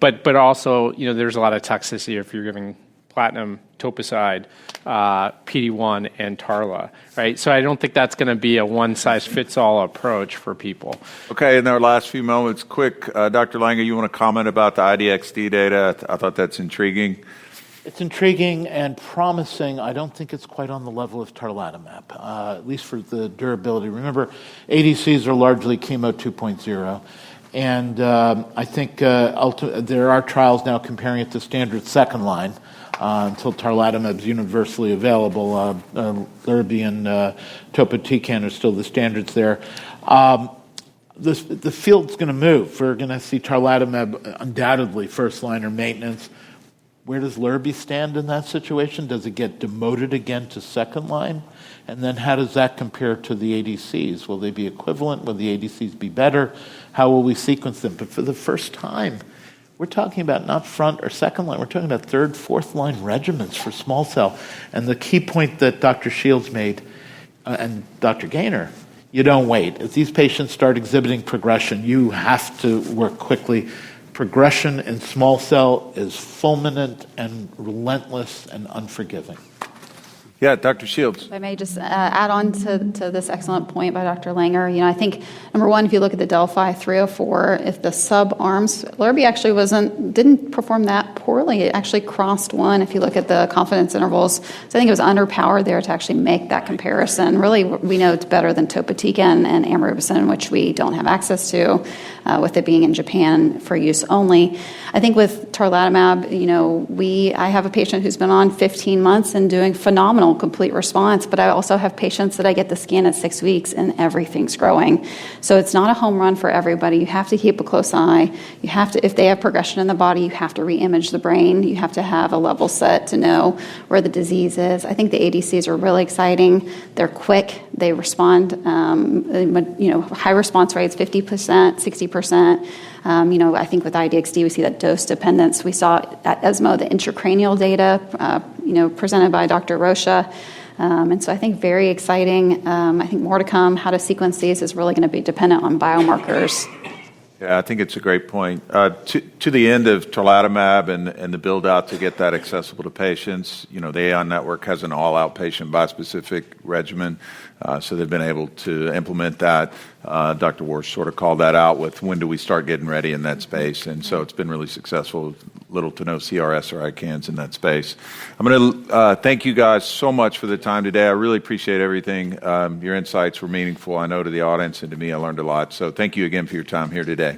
But also, there's a lot of toxicity if you're giving platinum, topicide, PD-1, and Tarla, right? So I don't think that's going to be a one-size-fits-all approach for people. Okay, in our last few moments, quick, Dr. Langer, you want to comment about the IDXD data? I thought that's intriguing. It's intriguing and promising. I don't think it's quite on the level of tarlatamab, at least for the durability. Remember, ADCs are largely chemo 2.0. And I think there are trials now comparing it to standard second line until tarlatamab is universally available. Lurbi and topotecan are still the standards there. The field's going to move. We're going to see tarlatamab undoubtedly first line or maintenance. Where does Lurbi stand in that situation? Does it get demoted again to second line? And then how does that compare to the ADCs? Will they be equivalent? Will the ADCs be better? How will we sequence them? But for the first time, we're talking about not front or second line. We're talking about third, fourth line regimens for small cell. And the key point that Dr. Shields made and Dr. Gainor, you don't wait. If these patients start exhibiting progression, you have to work quickly. Progression in small cell is fulminant and relentless and unforgiving. Yeah, Dr. Shields. If I may just add on to this excellent point by Dr. Langer, I think, number one, if you look at the Delphi 304, if the sub-arms, Lurbi actually didn't perform that poorly. It actually crossed one if you look at the confidence intervals. So I think it was underpowered there to actually make that comparison. Really, we know it's better than topotecan and amrubicin, which we don't have access to, with it being in Japan for use only. I think with tarlatamab, I have a patient who's been on 15 months and doing phenomenal complete response, but I also have patients that I get the scan at 6 weeks and everything's growing. So it's not a home run for everybody. You have to keep a close eye. You have to, if they have progression in the body, you have to re-image the brain. You have to have a level set to know where the disease is. I think the ADCs are really exciting. They're quick. They respond, high response rates, 50%, 60%. I think with IDXD, we see that dose dependence. We saw at ESMO the intracranial data, presented by Dr. Rocha. And so I think very exciting. I think more to come. How to sequence these is really going to be dependent on biomarkers. Yeah, I think it's a great point. To the end of tarlatamab and the build-out to get that accessible to patients, the AON network has an all-outpatient bispecific regimen, so they've been able to implement that. Dr. Warsh sort of called that out with when do we start getting ready in that space, and so it's been really successful, little to no CRS or ICANS in that space. I'm going to thank you guys so much for the time today. I really appreciate everything. Your insights were meaningful, I know, to the audience, and to me, I learned a lot. So thank you again for your time here today.